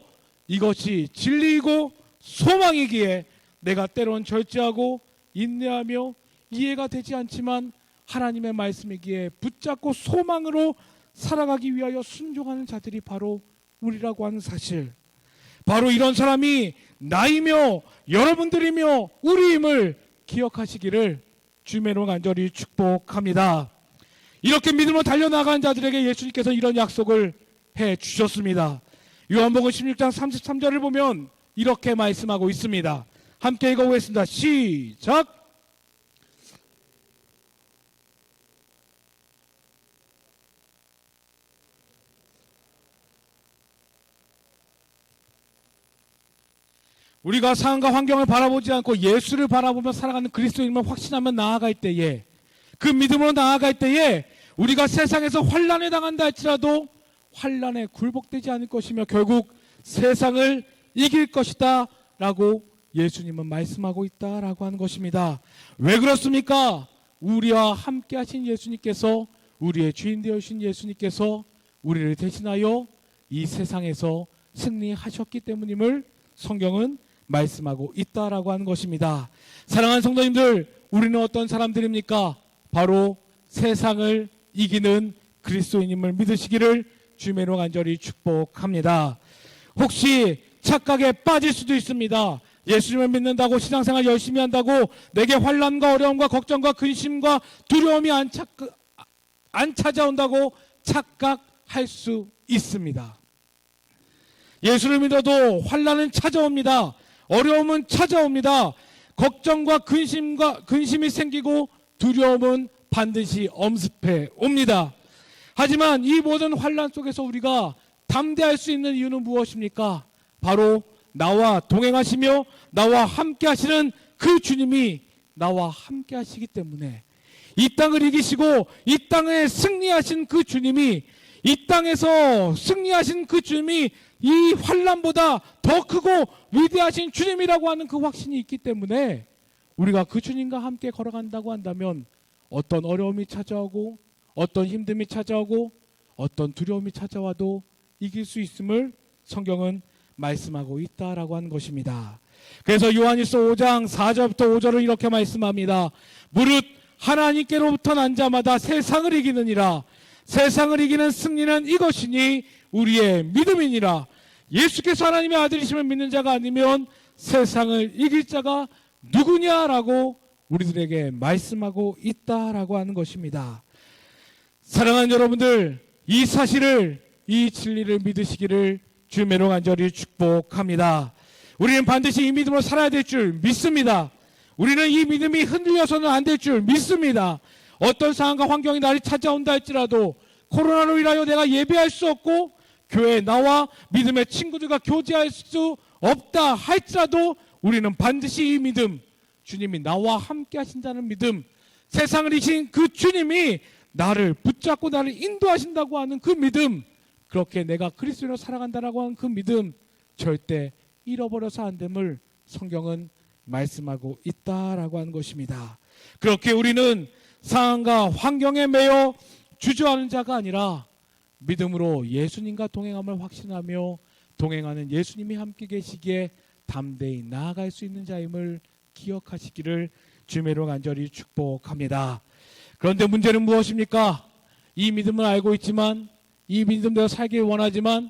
이것이 진리이고 소망이기에 내가 때론 절제하고 인내하며 이해가 되지 않지만 하나님의 말씀이기에 붙잡고 소망으로 살아가기 위하여 순종하는 자들이 바로 우리라고 하는 사실, 바로 이런 사람이 나이며 여러분들이며 우리임을 기억하시기를 주님으로 간절히 축복합니다. 이렇게 믿음으로 달려나간 자들에게 예수님께서 이런 약속을 해 주셨습니다. 요한복음 16장 33절을 보면 이렇게 말씀하고 있습니다. 함께 읽어보겠습니다. 시작! 우리가 상황과 환경을 바라보지 않고 예수를 바라보며 살아가는 그리스도인을 확신하며 나아갈 때에, 그 믿음으로 나아갈 때에 우리가 세상에서 환난에 당한다 할지라도 환난에 굴복되지 않을 것이며 결국 세상을 이길 것이다 라고 예수님은 말씀하고 있다라고 하는 것입니다. 왜 그렇습니까? 우리와 함께 하신 예수님께서, 우리의 주인 되어주신 예수님께서 우리를 대신하여 이 세상에서 승리하셨기 때문임을 성경은 말씀하고 있다라고 하는 것입니다. 사랑하는 성도님들, 우리는 어떤 사람들입니까? 바로 세상을 이기는 그리스도인임을 믿으시기를 주님으로 간절히 축복합니다. 혹시 착각에 빠질 수도 있습니다. 예수님을 믿는다고 신앙생활 열심히 한다고 내게 환난과 어려움과 걱정과 근심과 두려움이 안 찾아온다고 착각할 수 있습니다. 예수를 믿어도 환난은 찾아옵니다. 어려움은 찾아옵니다. 걱정과 근심이 생기고 두려움은 반드시 엄습해 옵니다. 하지만 이 모든 환난 속에서 우리가 담대할 수 있는 이유는 무엇입니까? 바로 나와 동행하시며 나와 함께 하시는 그 주님이 나와 함께 하시기 때문에, 이 땅을 이기시고 이 땅에 승리하신 그 주님이, 이 땅에서 승리하신 그 주님이 이 환난보다 더 크고 위대하신 주님이라고 하는 그 확신이 있기 때문에 우리가 그 주님과 함께 걸어간다고 한다면 어떤 어려움이 찾아오고 어떤 힘듦이 찾아오고 어떤 두려움이 찾아와도 이길 수 있음을 성경은 말씀하고 있다라고 하는 것입니다. 그래서 요한일서 5장 4절부터 5절을 이렇게 말씀합니다. 무릇 하나님께로부터 난 자마다 세상을 이기느니라. 세상을 이기는 승리는 이것이니 우리의 믿음이니라. 예수께서 하나님의 아들이심을 믿는 자가 아니면 세상을 이길 자가 누구냐라고 우리들에게 말씀하고 있다라고 하는 것입니다. 사랑하는 여러분들, 이 사실을, 이 진리를 믿으시기를 주님으로 간절히 축복합니다. 우리는 반드시 이 믿음으로 살아야 될 줄 믿습니다. 우리는 이 믿음이 흔들려서는 안 될 줄 믿습니다. 어떤 상황과 환경이 나를 찾아온다 할지라도 코로나로 인하여 내가 예배할 수 없고 교회에 나와 믿음의 친구들과 교제할 수 없다 할지라도 우리는 반드시 이 믿음, 주님이 나와 함께 하신다는 믿음, 세상을 이기신 그 주님이 나를 붙잡고 나를 인도하신다고 하는 그 믿음, 그렇게 내가 그리스도로 살아간다라고 하는 그 믿음 절대 잃어버려서 안 됨을 성경은 말씀하고 있다라고 하는 것입니다. 그렇게 우리는 상황과 환경에 매여 주저하는 자가 아니라 믿음으로 예수님과 동행함을 확신하며 동행하는 예수님이 함께 계시기에 담대히 나아갈 수 있는 자임을 기억하시기를 주님으로 간절히 축복합니다. 그런데 문제는 무엇입니까? 이 믿음을 알고 있지만, 이 믿음대로 살길 원하지만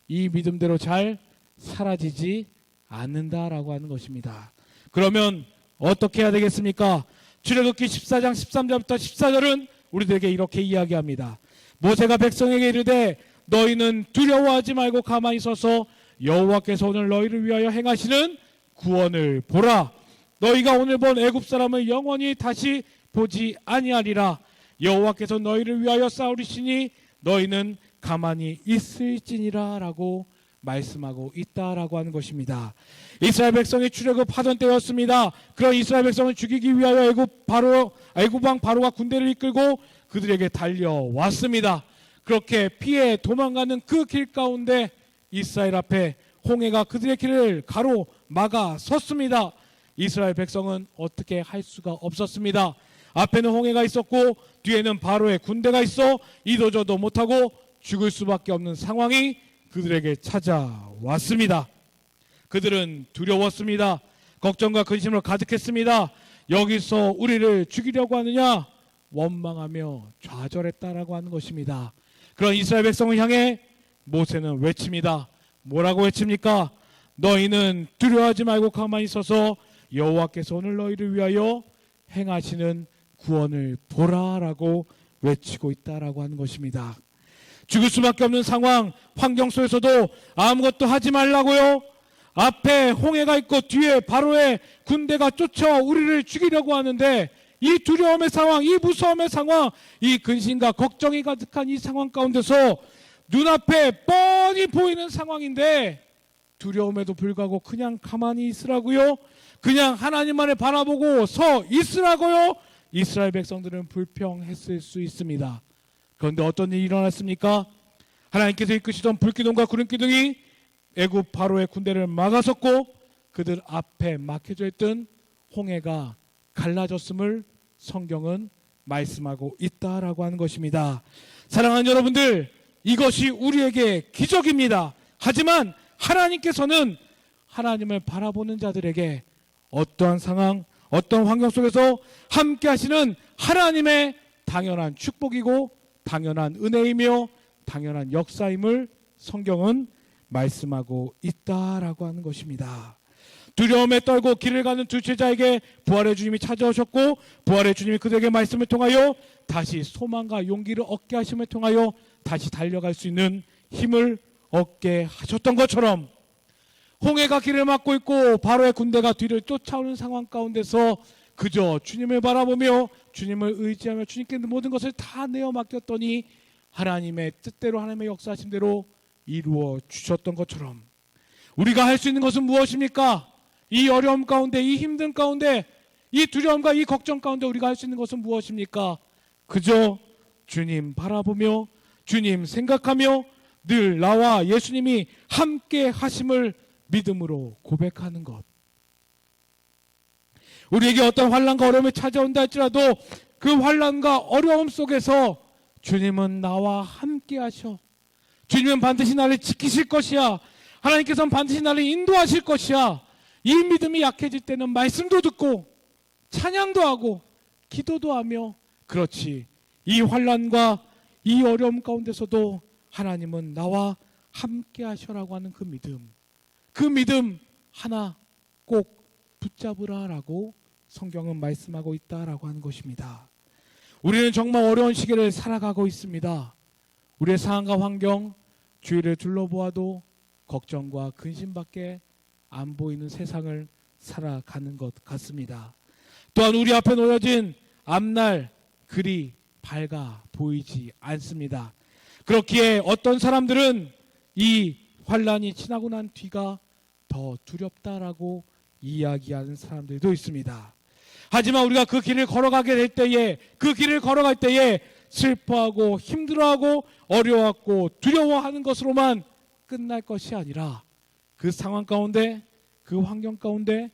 이 믿음대로 잘 사라지지 않는다라고 하는 것입니다. 그러면 어떻게 해야 되겠습니까? 출애굽기 14장 13절부터 14절은 우리들에게 이렇게 이야기합니다. 모세가 백성에게 이르되 너희는 두려워하지 말고 가만히 서서 여호와께서 오늘 너희를 위하여 행하시는 구원을 보라. 너희가 오늘 본 애굽 사람을 영원히 다시 보지 아니하리라. 여호와께서 너희를 위하여 싸우리시니 너희는 가만히 있을지니라 라고 말씀하고 있다라고 하는 것입니다. 이스라엘 백성이 출애굽하던 때였습니다. 그런 이스라엘 백성을 죽이기 위하여 애굽 왕 바로가 군대를 이끌고 그들에게 달려왔습니다. 그렇게 피해 도망가는 그 길 가운데 이스라엘 앞에 홍해가 그들의 길을 가로막아 섰습니다. 이스라엘 백성은 어떻게 할 수가 없었습니다. 앞에는 홍해가 있었고 뒤에는 바로의 군대가 있어 이도저도 못하고 죽을 수밖에 없는 상황이 그들에게 찾아왔습니다. 그들은 두려웠습니다. 걱정과 근심으로 가득했습니다. 여기서 우리를 죽이려고 하느냐 원망하며 좌절했다라고 하는 것입니다. 그런 이스라엘 백성을 향해 모세는 외칩니다. 뭐라고 외칩니까? 너희는 두려워하지 말고 가만히 있어서 여호와께서 오늘 너희를 위하여 행하시는 구원을 보라라고 외치고 있다라고 하는 것입니다. 죽을 수밖에 없는 상황, 환경 속에서도 아무것도 하지 말라고요. 앞에 홍해가 있고 뒤에 바로의 군대가 쫓아 우리를 죽이려고 하는데 이 두려움의 상황, 이 무서움의 상황, 이 근심과 걱정이 가득한 이 상황 가운데서 눈앞에 뻔히 보이는 상황인데 두려움에도 불구하고 그냥 가만히 있으라고요. 그냥 하나님만을 바라보고 서 있으라고요. 이스라엘 백성들은 불평했을 수 있습니다. 그런데 어떤 일이 일어났습니까? 하나님께서 이끄시던 불기둥과 구름기둥이 애굽 바로의 군대를 막아섰고 그들 앞에 막혀져 있던 홍해가 갈라졌음을 성경은 말씀하고 있다라고 하는 것입니다. 사랑하는 여러분들, 이것이 우리에게 기적입니다. 하지만 하나님께서는 하나님을 바라보는 자들에게 어떠한 상황, 어떤 환경 속에서 함께 하시는 하나님의 당연한 축복이고 당연한 은혜이며 당연한 역사임을 성경은 말씀하고 있다라고 하는 것입니다. 두려움에 떨고 길을 가는 두 제자에게 부활의 주님이 찾아오셨고 부활의 주님이 그들에게 말씀을 통하여 다시 소망과 용기를 얻게 하심을 통하여 다시 달려갈 수 있는 힘을 얻게 하셨던 것처럼 홍해가 길을 막고 있고 바로의 군대가 뒤를 쫓아오는 상황 가운데서 그저 주님을 바라보며 주님을 의지하며 주님께 모든 것을 다 내어 맡겼더니 하나님의 뜻대로 하나님의 역사하심대로 이루어 주셨던 것처럼 우리가 할 수 있는 것은 무엇입니까? 이 어려움 가운데, 이 힘든 가운데, 이 두려움과 이 걱정 가운데 우리가 할 수 있는 것은 무엇입니까? 그저 주님 바라보며 주님 생각하며 늘 나와 예수님이 함께 하심을 믿음으로 고백하는 것. 우리에게 어떤 환난과 어려움이 찾아온다 할지라도 그 환난과 어려움 속에서 주님은 나와 함께 하셔. 주님은 반드시 나를 지키실 것이야. 하나님께서는 반드시 나를 인도하실 것이야. 이 믿음이 약해질 때는 말씀도 듣고 찬양도 하고 기도도 하며 그렇지. 이 환난과 이 어려움 가운데서도 하나님은 나와 함께 하셔라고 하는 그 믿음 하나 꼭 붙잡으라라고 성경은 말씀하고 있다라고 하는 것입니다. 우리는 정말 어려운 시기를 살아가고 있습니다. 우리의 상황과 환경, 주위를 둘러보아도 걱정과 근심밖에 안 보이는 세상을 살아가는 것 같습니다. 또한 우리 앞에 놓여진 앞날 그리 밝아 보이지 않습니다. 그렇기에 어떤 사람들은 이 환란이 지나고 난 뒤가 더 두렵다라고 이야기하는 사람들도 있습니다. 하지만 우리가 그 길을 걸어가게 될 때에, 그 길을 걸어갈 때에 슬퍼하고 힘들어하고 어려워하고 두려워하는 것으로만 끝날 것이 아니라 그 상황 가운데, 그 환경 가운데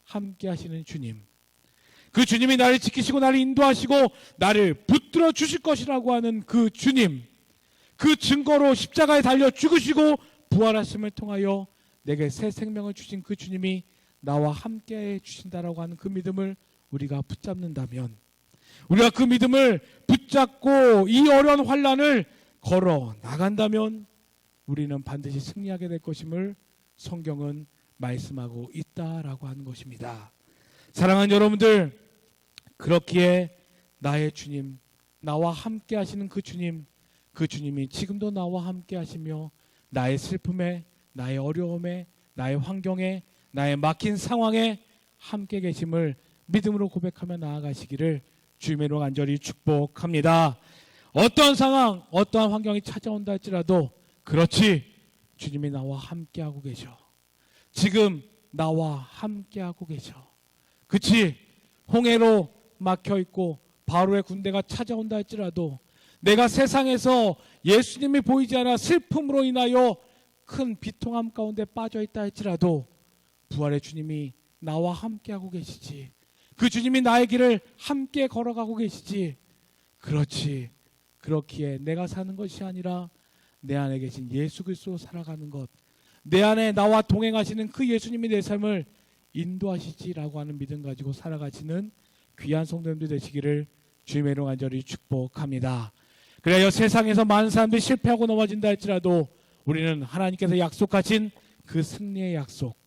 함께 하시는 주님, 그 주님이 나를 지키시고 나를 인도하시고 나를 붙들어 주실 것이라고 하는 그 주님, 그 증거로 십자가에 달려 죽으시고 부활하심을 통하여 내게 새 생명을 주신 그 주님이 나와 함께 주신다라고 하는 그 믿음을 우리가 붙잡는다면, 우리가 그 믿음을 붙잡고 이 어려운 환난을 걸어 나간다면 우리는 반드시 승리하게 될 것임을 성경은 말씀하고 있다라고 하는 것입니다. 사랑하는 여러분들, 그렇기에 나의 주님, 나와 함께 하시는 그 주님, 그 주님이 지금도 나와 함께 하시며 나의 슬픔에, 나의 어려움에, 나의 환경에, 나의 막힌 상황에 함께 계심을 믿음으로 고백하며 나아가시기를 주님의 이름으로 간절히 축복합니다. 어떠한 상황, 어떠한 환경이 찾아온다 할지라도 그렇지, 주님이 나와 함께하고 계셔. 지금 나와 함께하고 계셔. 그치, 홍해로 막혀있고 바로의 군대가 찾아온다 할지라도 내가 세상에서 예수님이 보이지 않아 슬픔으로 인하여 큰 비통함 가운데 빠져있다 할지라도 부활의 주님이 나와 함께하고 계시지. 그 주님이 나의 길을 함께 걸어가고 계시지. 그렇지. 그렇기에 내가 사는 것이 아니라 내 안에 계신 예수 그리스도 살아가는 것, 내 안에 나와 동행하시는 그 예수님이 내 삶을 인도하시지라고 하는 믿음 가지고 살아가시는 귀한 성도님들 되시기를 주님의 이름으로 간절히 축복합니다. 그래야 세상에서 많은 사람들이 실패하고 넘어진다 할지라도 우리는 하나님께서 약속하신 그 승리의 약속,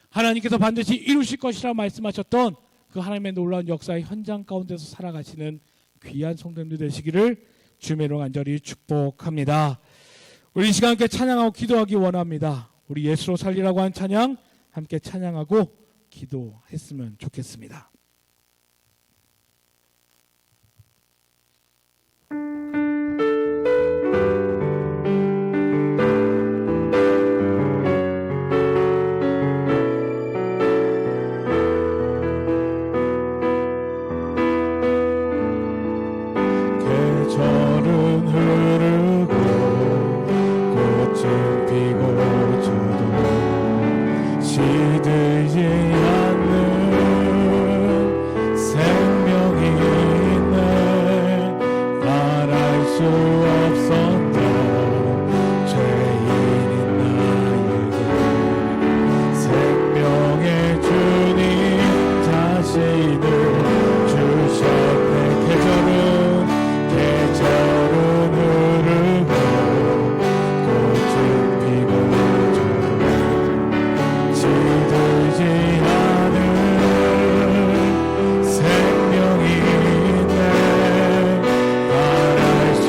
하나님께서 반드시 이루실 것이라 말씀하셨던 그 하나님의 놀라운 역사의 현장 가운데서 살아가시는 귀한 성도님들 되시기를 주님의 이름으로 간절히 축복합니다. 우리 이 시간 함께 찬양하고 기도하기 원합니다. 우리 예수로 살리라고 한 찬양 함께 찬양하고 기도했으면 좋겠습니다. 계절은 흐르고 꽃은 피고 저도 시들지 않는 생명이 있네. 말할 수 없었던 죄인인 나에게 생명의 주님 자신을 주셨네. 계절은 흐르고 꽃은 피고 저도 시들지 않은 생명이 있네. 말할 수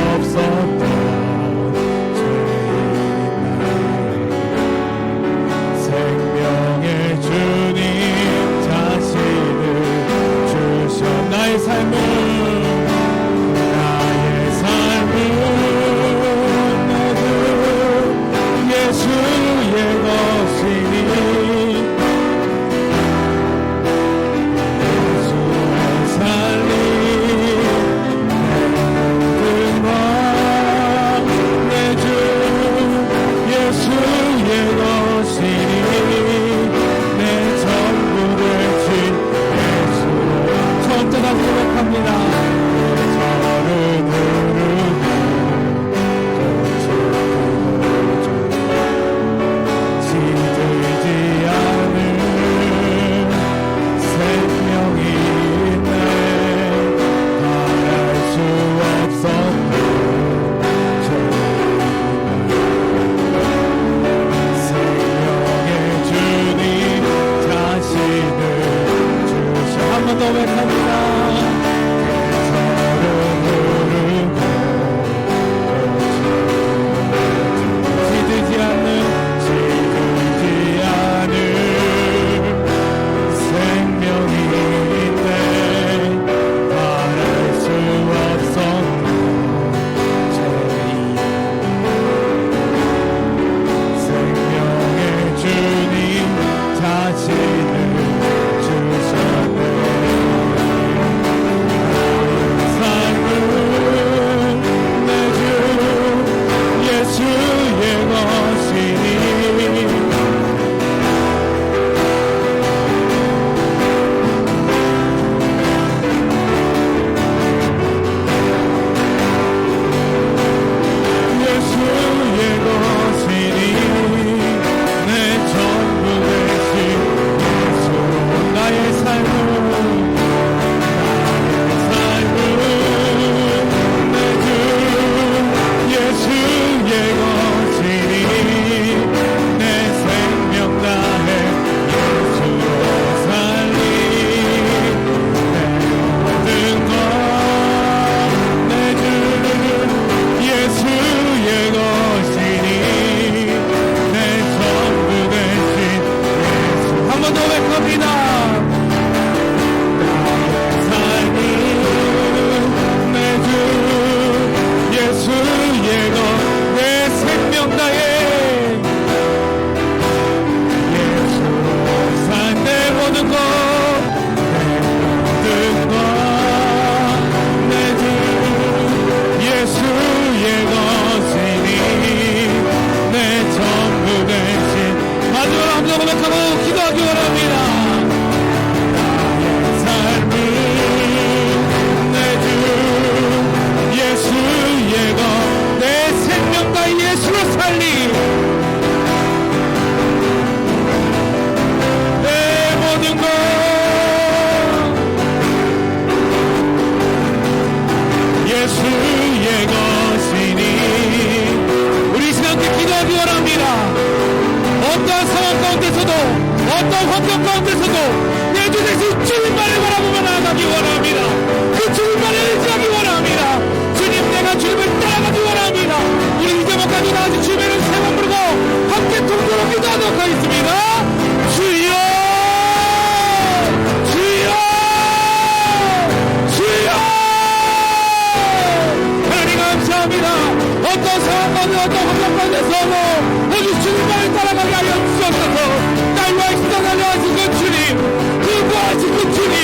없었던 죄인인 나에게 생명의 주님 자신을 주셔. 나의 삶은 예수의 것이니 예수의 살림 모든 내 주 예수의 것이니 내 전부 되신 예수. 전부 다 고백합니다. 계절은 흐르고 시들지 않은 생명이 있네. 말할 수 없었던 생명의 주님 자신을 주셔. 한 번 더 외칩니다. 시들지 않는 생명이 있네. 말할 수 없었던 죄인 생명의 주님 자신을 주셨네. 삶은 내 주 예수의 것이니 예수의 것이니 내 전부 되신 예수로 나의 삶은 내 주 예수의 것이니 내 생명 다해 예수로 살리 내 모든 것내 주 예수의 것이니 내 전부 되신 예수. 한 번 더 외칩니다. 나의 삶은 내 주 예수의 것, 내 생명 다해 예수로 산 내 모든 것, 내 모든 것, 내 주 예수의 것이니 내 전부 되신. 마지막으로 한 번 고백하고 기도하기 원합니다. 나의 삶은 내 주 예수의 것, 내 생명과 예수로 살리 내 모든 것 예수의 어떤 환경 가운데서도 내 주 대신 주님만을 바라보며 나아가기 원합니다. 그 주님만을 의지하기 원합니다. 주님, 내가 주님을 따라가기 원합니다. 우리 이제 목까지 나아지 주님의 이름 세 번 부르고 함께 통곡하며 기도하도록 하겠습니다. 주여, 주여, 주여. 하나님 감사합니다. 어떤 상황 가운데 어떤 환경 가운데서도 오직 주님만을 따라가게 하여 주옵소서. 나와 있어 달려하신 그 주님, 그 구하신 그 주님,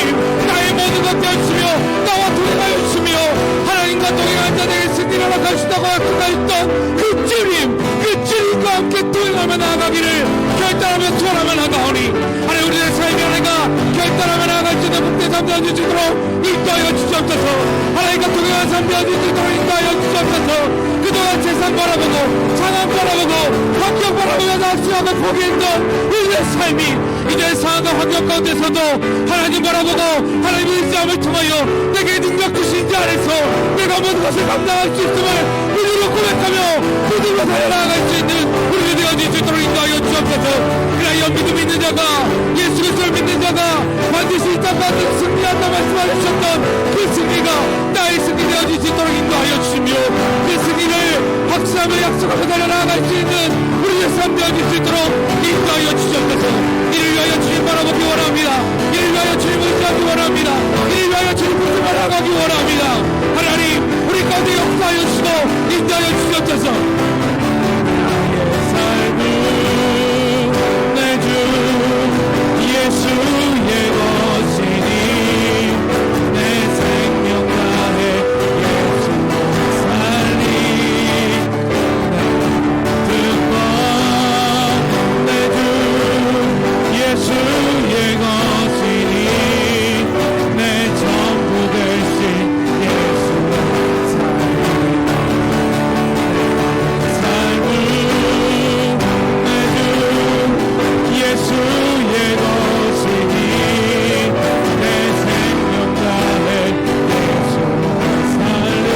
나의 모든 것 되어주시며 나와 동행하여 주시며 하나님과 동행한 자들에게 승리를 허락하시다고 약속하셨던 그 주님과 함께 동행하며 나아가기를 결단하며 투원하며 나아가오니 하나님, 우리의 삶이 하나님과 결단하며 나아갈 수 있는 복된 삶 되어줄 수 있도록 인도하여 주시옵소서. 하나님과 동행한 삶 되어줄 수 있도록 인도하여 주시옵소서. 그동안 세상 바라보고 상황 바라보고 환경 바라보며 낙심하고 포기했던 우리의 삶이 이제 상황과 환경 가운데서도 하나님 바라보고 하나님의 일자함을 통하여 내게 능력 주신 자 안에서 내가 모든 것을 감당할 수 있음을 믿음으로 고백하며 믿음으로 달려나갈 수 있는 우리가 되어질 수 있도록 인도하여 주옵소서. 그리하여 믿음 있는 자가 예수 그리스도를 믿는 자가 반드시 이 땅 가운데 승리한다 말씀하셨던 그 승리가 나의 승리 되어질 수 있도록 인도하여 주시며 그 승리를 확신하며 약속하며 달려나갈 수 있는 우리의 삶 되어질 수 있도록 인도하여 주시옵소서. 이를 위하여 주님 바라보기 원합니다. 이를 위하여 주님 의지하기 원합니다. 이를 위하여 주님 붙들어 나가기 원합니다. 하나님, 우리 가운데 역사하여 주시고 인도하여 주시옵소서. 나의 삶은 내 주 예수의 것이니 내 생명 다해 예수로 살리 듣고 내 주 예수의 것이니 내 전부 되신 예수로 살리 삶은 내 주 예수의 것이니 내 생명 다해 예수로 살리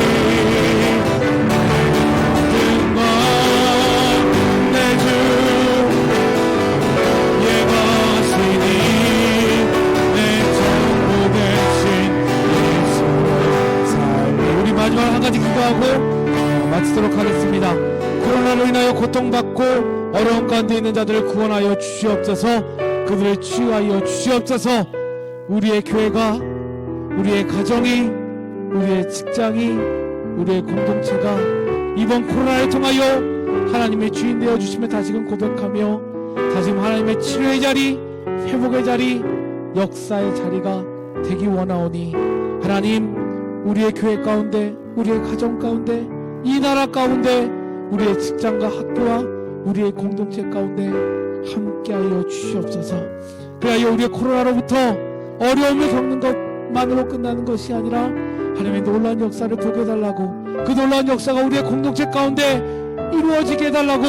모든 것내주 예 것이니 내 전부 되신 예수로 살리. 우리 마지막 한 가지 기도하고 마치도록 하겠습니다. 코로나로 인하여 고통받고 어려운 가운데 있는 자들을 구원하여 주시옵소서. 그들을 치유하여 주시옵소서. 우리의 교회가, 우리의 가정이, 우리의 직장이, 우리의 공동체가 이번 코로나를 통하여 하나님의 주인 되어 주심을 다시금 고백하며 다시금 하나님의 치료의 자리, 회복의 자리, 역사의 자리가 되기 원하오니 하나님, 우리의 교회 가운데, 우리의 가정 가운데, 이 나라 가운데, 우리의 직장과 학교와 우리의 공동체 가운데 함께하여 주시옵소서. 그리하여 우리의 코로나로부터 어려움을 겪는 것만으로 끝나는 것이 아니라 하나님의 놀라운 역사를 보게 해달라고, 그 놀라운 역사가 우리의 공동체 가운데 이루어지게 해달라고,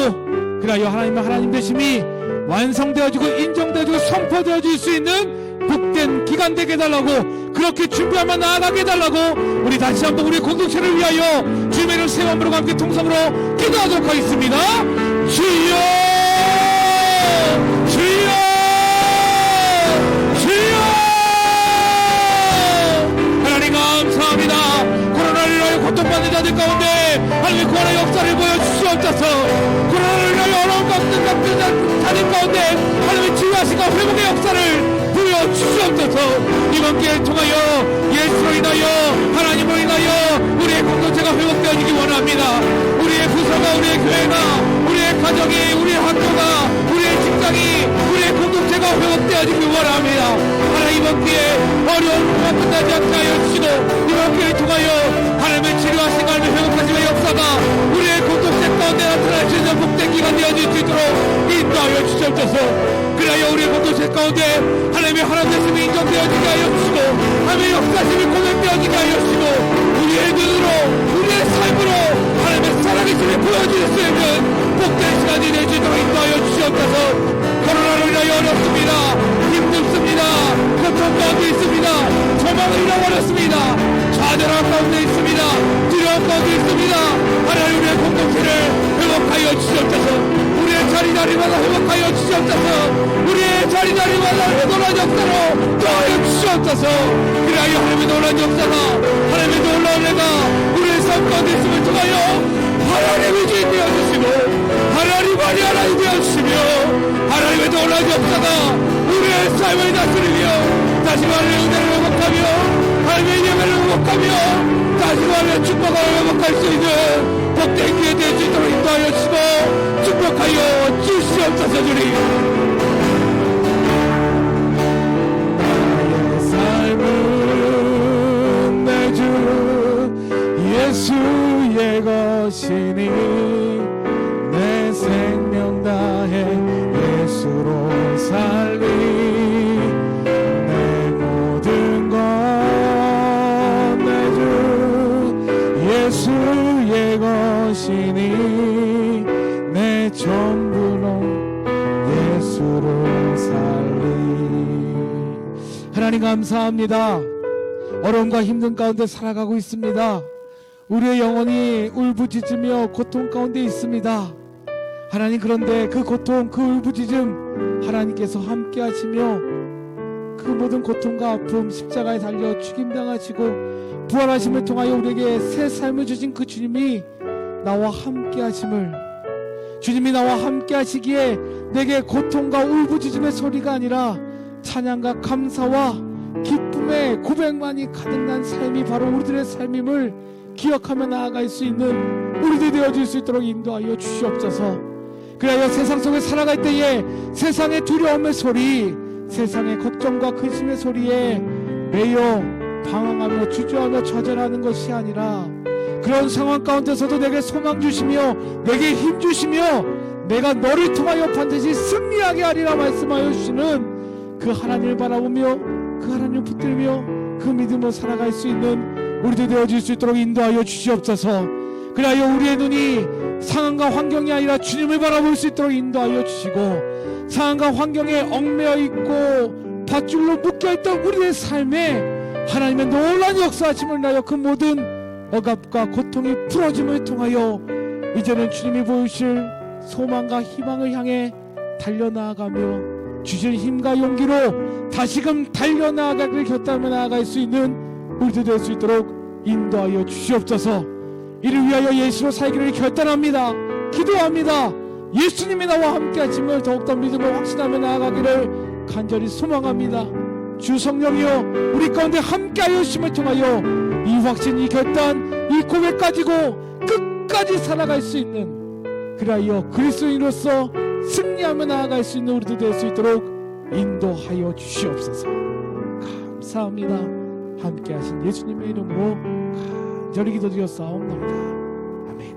그리하여 하나님의 하나님 되심이 완성되어지고 인정되어지고 선포되어질 수 있는 복된 기간 되게 해달라고, 그렇게 준비하며 나아가게 해달라고, 우리 다시 한번 우리 공동체를 위하여 주님의 이름 세 번 부르고 함께 통성으로 기도하도록 하겠습니다. 주여, 주여, 주여. 하나님 감사합니다. 코로나를 인하여 고통받는 자들 가운데 하나님의 구원의 역사를 보여주시옵소서. 코로나를 인하여 어려운 자들 가운데 하나님의 치유하시고 회복의 역사를 보여주시옵소서. 이번 기회를 통하여 예수로 인하여 하나님으로 인하여 우리의 공동체가 회복되어지기 원합니다. 우리의 부서가, 우리의 교회가, 우리의 가정이, 우리의 학교가, 우리의 직장이, 우리의 공동체가 회복되어지기 원합니다. 하나님, 이번 기회에 어려움과 끝나지 않게 하여 주시고 이번 기회를 통하여 하나님의 치료하신 하나님의 회복하심의 역사가 우리의 공동체 가운데 나타날 수 있는 복된 기간 되어질 수 있도록 인도하여 주시옵소서. 그리하여 우리의 공동체 가운데 하나님의 하나님 되심이 인정되어지게 하여 주시고 하나님의 역사심이 고백되어지게 하여 주시고 우리의 눈으로, 우리의 삶으로 하나님의 살아계심이 보여질 수 있는 복된 시간이 될 수 있도록 인도하여 주시옵소서. 코로나로 인하여 어렵습니다. 힘듭습니다. 고통 가운데 있습니다. 소망을 잃어버렸습니다. 좌절한 가운데 있습니다. 두려움 가운데 있습니다. 하나님, 우리의 공동체를 회복하여 주시옵소서. 우리의 자리마다 회복하여 주시옵소서. 우리의 자리 이 자리마다 하나님의 놀라운 역사로 도와여 주시옵소서. 그리하여 하나님의 놀라운 역사가, 하나님의 놀라운 은혜가 우리의 삶 가운데 있음을 통하여 하나님의 주인 되어주시고 하나님만이 하나님 되어주시며 하나님의 놀라운 역사가 우리의 삶을 다스리며 다시 하나님의 은혜를 회복하며 하나님의 예배를 회복하며 다시 하나님의 축복을 회복할 수 있는 복된 기회 될 수 있도록 인도하여 주시고 축복하여 주시옵소서. 주님, 나의 삶은 내 주 예수의 것이니 내 생명 다해 예수로 살리 내 모든 것 내 주 예수의 것이니 내 전부는 예수로 살리. 하나님 감사합니다. 어려움과 힘든 가운데 살아가고 있습니다. 우리의 영혼이 울부짖으며 고통 가운데 있습니다. 하나님, 그런데 그 고통, 그 울부짖음 하나님께서 함께 하시며 그 모든 고통과 아픔 십자가에 달려 죽임당하시고 부활하심을 통하여 우리에게 새 삶을 주신 그 주님이 나와 함께 하심을, 주님이 나와 함께 하시기에 내게 고통과 울부짖음의 소리가 아니라 찬양과 감사와 기쁨의 고백만이 가득난 삶이 바로 우리들의 삶임을 기억하며 나아갈 수 있는 우리들이 되어질 수 있도록 인도하여 주시옵소서. 그래야 세상 속에 살아갈 때에 세상의 두려움의 소리, 세상의 걱정과 근심의 소리에 매여 방황하며 주저하며 좌절하는 것이 아니라 그런 상황 가운데서도 내게 소망 주시며 내게 힘 주시며 내가 너를 통하여 반드시 승리하게 하리라 말씀하여 주시는 그 하나님을 바라보며 그 하나님을 붙들며 그 믿음으로 살아갈 수 있는 우리도 되어질 수 있도록 인도하여 주시옵소서. 그리하여 우리의 눈이 상황과 환경이 아니라 주님을 바라볼 수 있도록 인도하여 주시고 상황과 환경에 얽매여 있고 밧줄로 묶여있던 우리의 삶에 하나님의 놀라운 역사하심을 인하여 그 모든 억압과 고통이 풀어짐을 통하여 이제는 주님이 보이실 소망과 희망을 향해 달려나아가며 주신 힘과 용기로 다시금 달려나아가기를 곁다며 나아갈 수 있는 우리도 될 수 있도록 인도하여 주시옵소서. 이를 위하여 예수로 살기를 결단합니다. 기도합니다. 예수님이 나와 함께 하심을 더욱더 믿음을 확신하며 나아가기를 간절히 소망합니다. 주 성령이여 우리 가운데 함께하여 주심을 통하여 이 확신, 이 결단, 이 고백 가지고 끝까지 살아갈 수 있는, 그리하여 그리스도인으로서 승리하며 나아갈 수 있는 우리도 될 수 있도록 인도하여 주시옵소서. 감사합니다. 함께 하신 예수님의 이름으로 간절히 기도드렸사옵나이다. 아멘.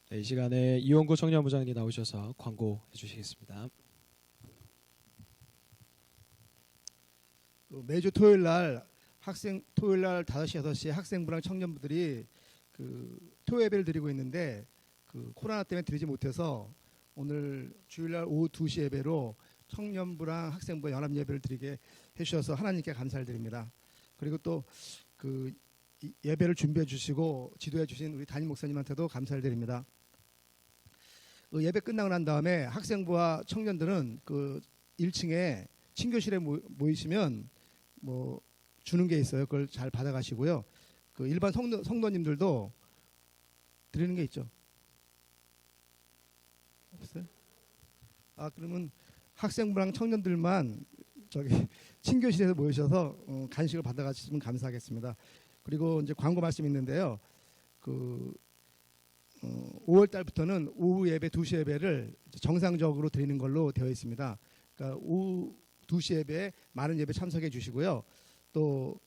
네, 이 시간에 이원구 청년부장님 나오셔서 광고해 주시겠습니다. 매주 토요일 날 토요일 날 5시 6시에 학생부랑 청년부들이 그 토요 예배를 드리고 있는데 그 코로나 때문에 드리지 못해서 오늘 주일 날 오후 2시 예배로 청년부랑 학생부 연합 예배를 드리게 해주셔서 하나님께 감사를 드립니다. 그리고 또 그 예배를 준비해 주시고 지도해 주신 우리 담임 목사님한테도 감사를 드립니다. 그 예배 끝나고 난 다음에 학생부와 청년들은 그 1층에 친교실에 모이시면 뭐 주는 게 있어요. 그걸 잘 받아가시고요. 그 일반 성도님들도 드리는 게 있죠. 없어요? 아, 그러면 학생부랑 청년들만 저기 친교실에서 모이셔서 간식을 받아가시면 감사하겠습니다. 그리고 이제 광고 말씀 있는데요. 그 5월 달부터는 오후 예배 2시 예배를 정상적으로 드리는 걸로 되어 있습니다. 그러니까 오후 2시 예배에 많은 예배 참석해 주시고요. 또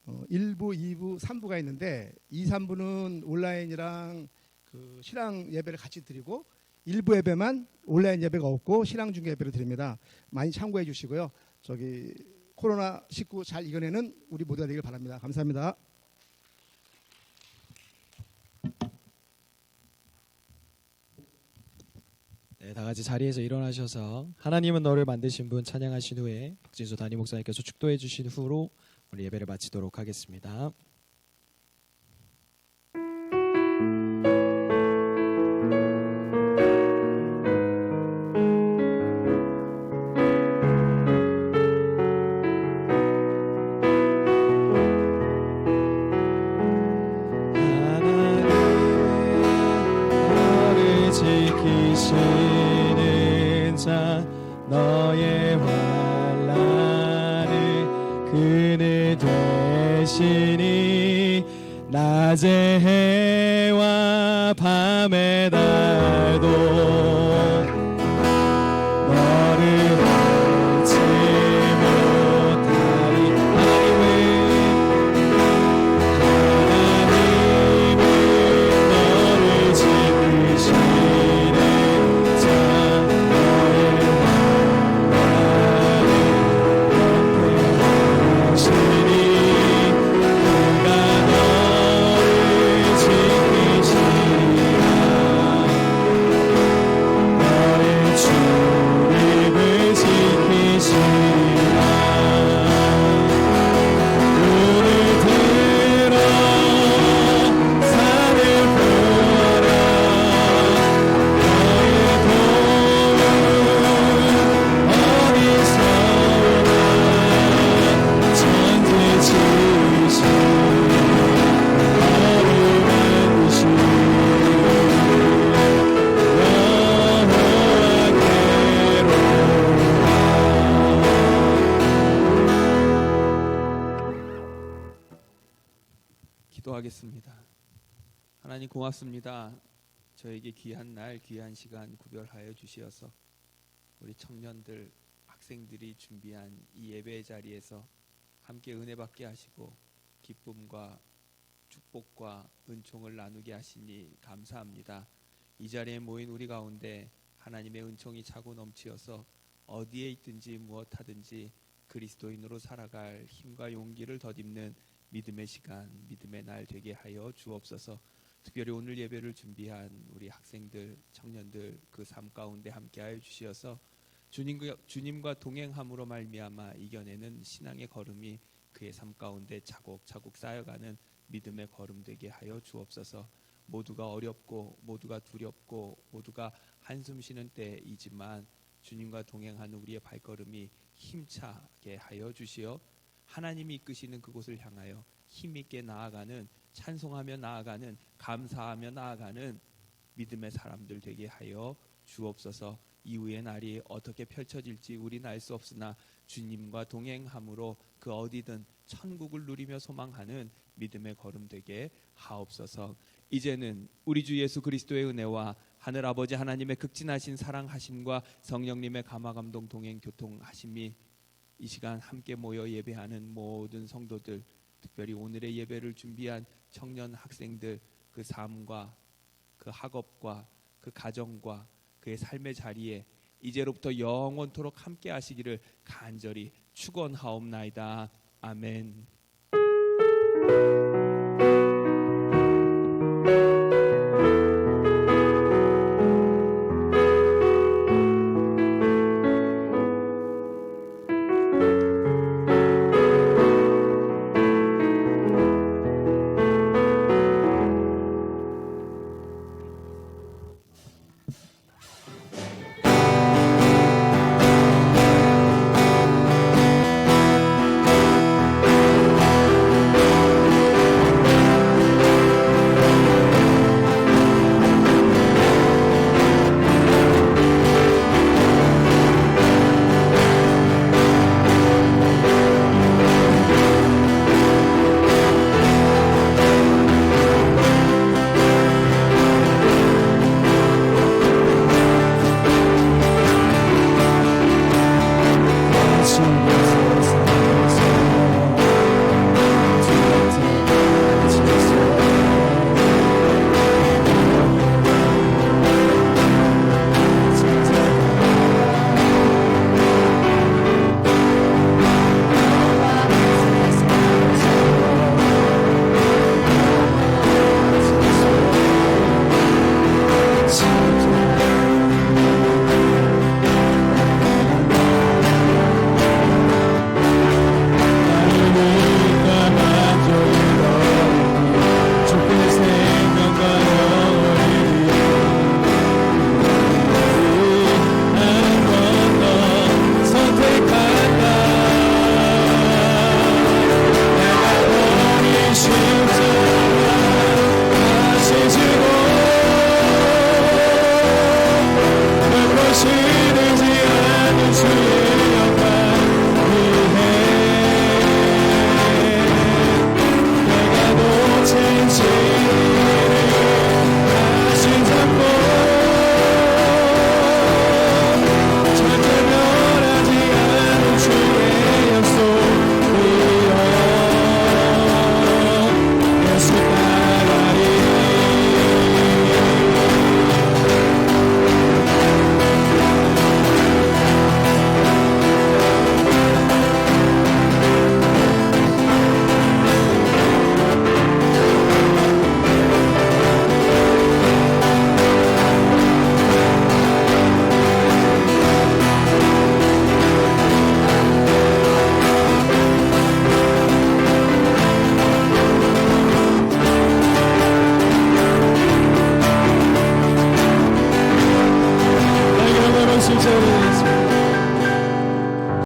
1부, 2부, 3부가 있는데 2, 3부는 온라인이랑 그 실황 예배를 같이 드리고 1부 예배만 온라인 예배가 없고 실황 중계 예배를 드립니다. 많이 참고해 주시고요. 저기 코로나19 잘 이겨내는 우리 모두가 되길 바랍니다. 감사합니다. 네, 다 같이 자리에서 일어나셔서 하나님은 너를 만드신 분 찬양하신 후에 박진수 담임 목사님께서 축도해 주신 후로 우리 예배를 마치도록 하겠습니다. 지키시는 자 너의 환난을 그늘 되시니 낮의 해와 밤의 달도 너를 알지 못하리. 하나님은 너를 지키시는 자 너의 환난을 영원하시니 그가 너를 지키시리라. 너의 출입을 지키시리라. 눈을 들어 산을 보아라. 너의 도움은 어디서 오나. 천지 지으신 너를 만드신 기도하겠습니다. 하나님 고맙습니다. 저에게 귀한 날, 귀한 시간 구별하여 주시어서 우리 청년들, 학생들이 준비한 이 예배의 자리에서 함께 은혜 받게 하시고 기쁨과 축복과 은총을 나누게 하시니 감사합니다. 이 자리에 모인 우리 가운데 하나님의 은총이 차고 넘치어서 어디에 있든지 무엇하든지 그리스도인으로 살아갈 힘과 용기를 덧입는 믿음의 시간, 믿음의 날 되게 하여 주옵소서. 특별히 오늘 예배를 준비한 우리 학생들, 청년들 그 삶 가운데 함께하여 주시어서 주님과 동행함으로 말미암아 이겨내는 신앙의 걸음이 그의 삶 가운데 차곡차곡 쌓여가는 믿음의 걸음 되게 하여 주옵소서. 모두가 어렵고 모두가 두렵고 모두가 한숨 쉬는 때이지만 주님과 동행하는 우리의 발걸음이 힘차게 하여 주시어 하나님이 이끄시는 그곳을 향하여 힘있게 나아가는, 찬송하며 나아가는, 감사하며 나아가는 믿음의 사람들 되게 하여 주옵소서. 이후의 날이 어떻게 펼쳐질지 우리는 알 수 없으나 주님과 동행함으로 그 어디든 천국을 누리며 소망하는 믿음의 걸음 되게 하옵소서. 이제는 우리 주 예수 그리스도의 은혜와 하늘 아버지 하나님의 극진하신 사랑하심과 성령님의 감화감동 동행 교통하심이 이 시간 함께 모여 예배하는 모든 성도들, 특별히 오늘의 예배를 준비한 청년 학생들 그 삶과 그 학업과 그 가정과 그의 삶의 자리에 이제로부터 영원토록 함께 하시기를 간절히 축원하옵나이다. 아멘.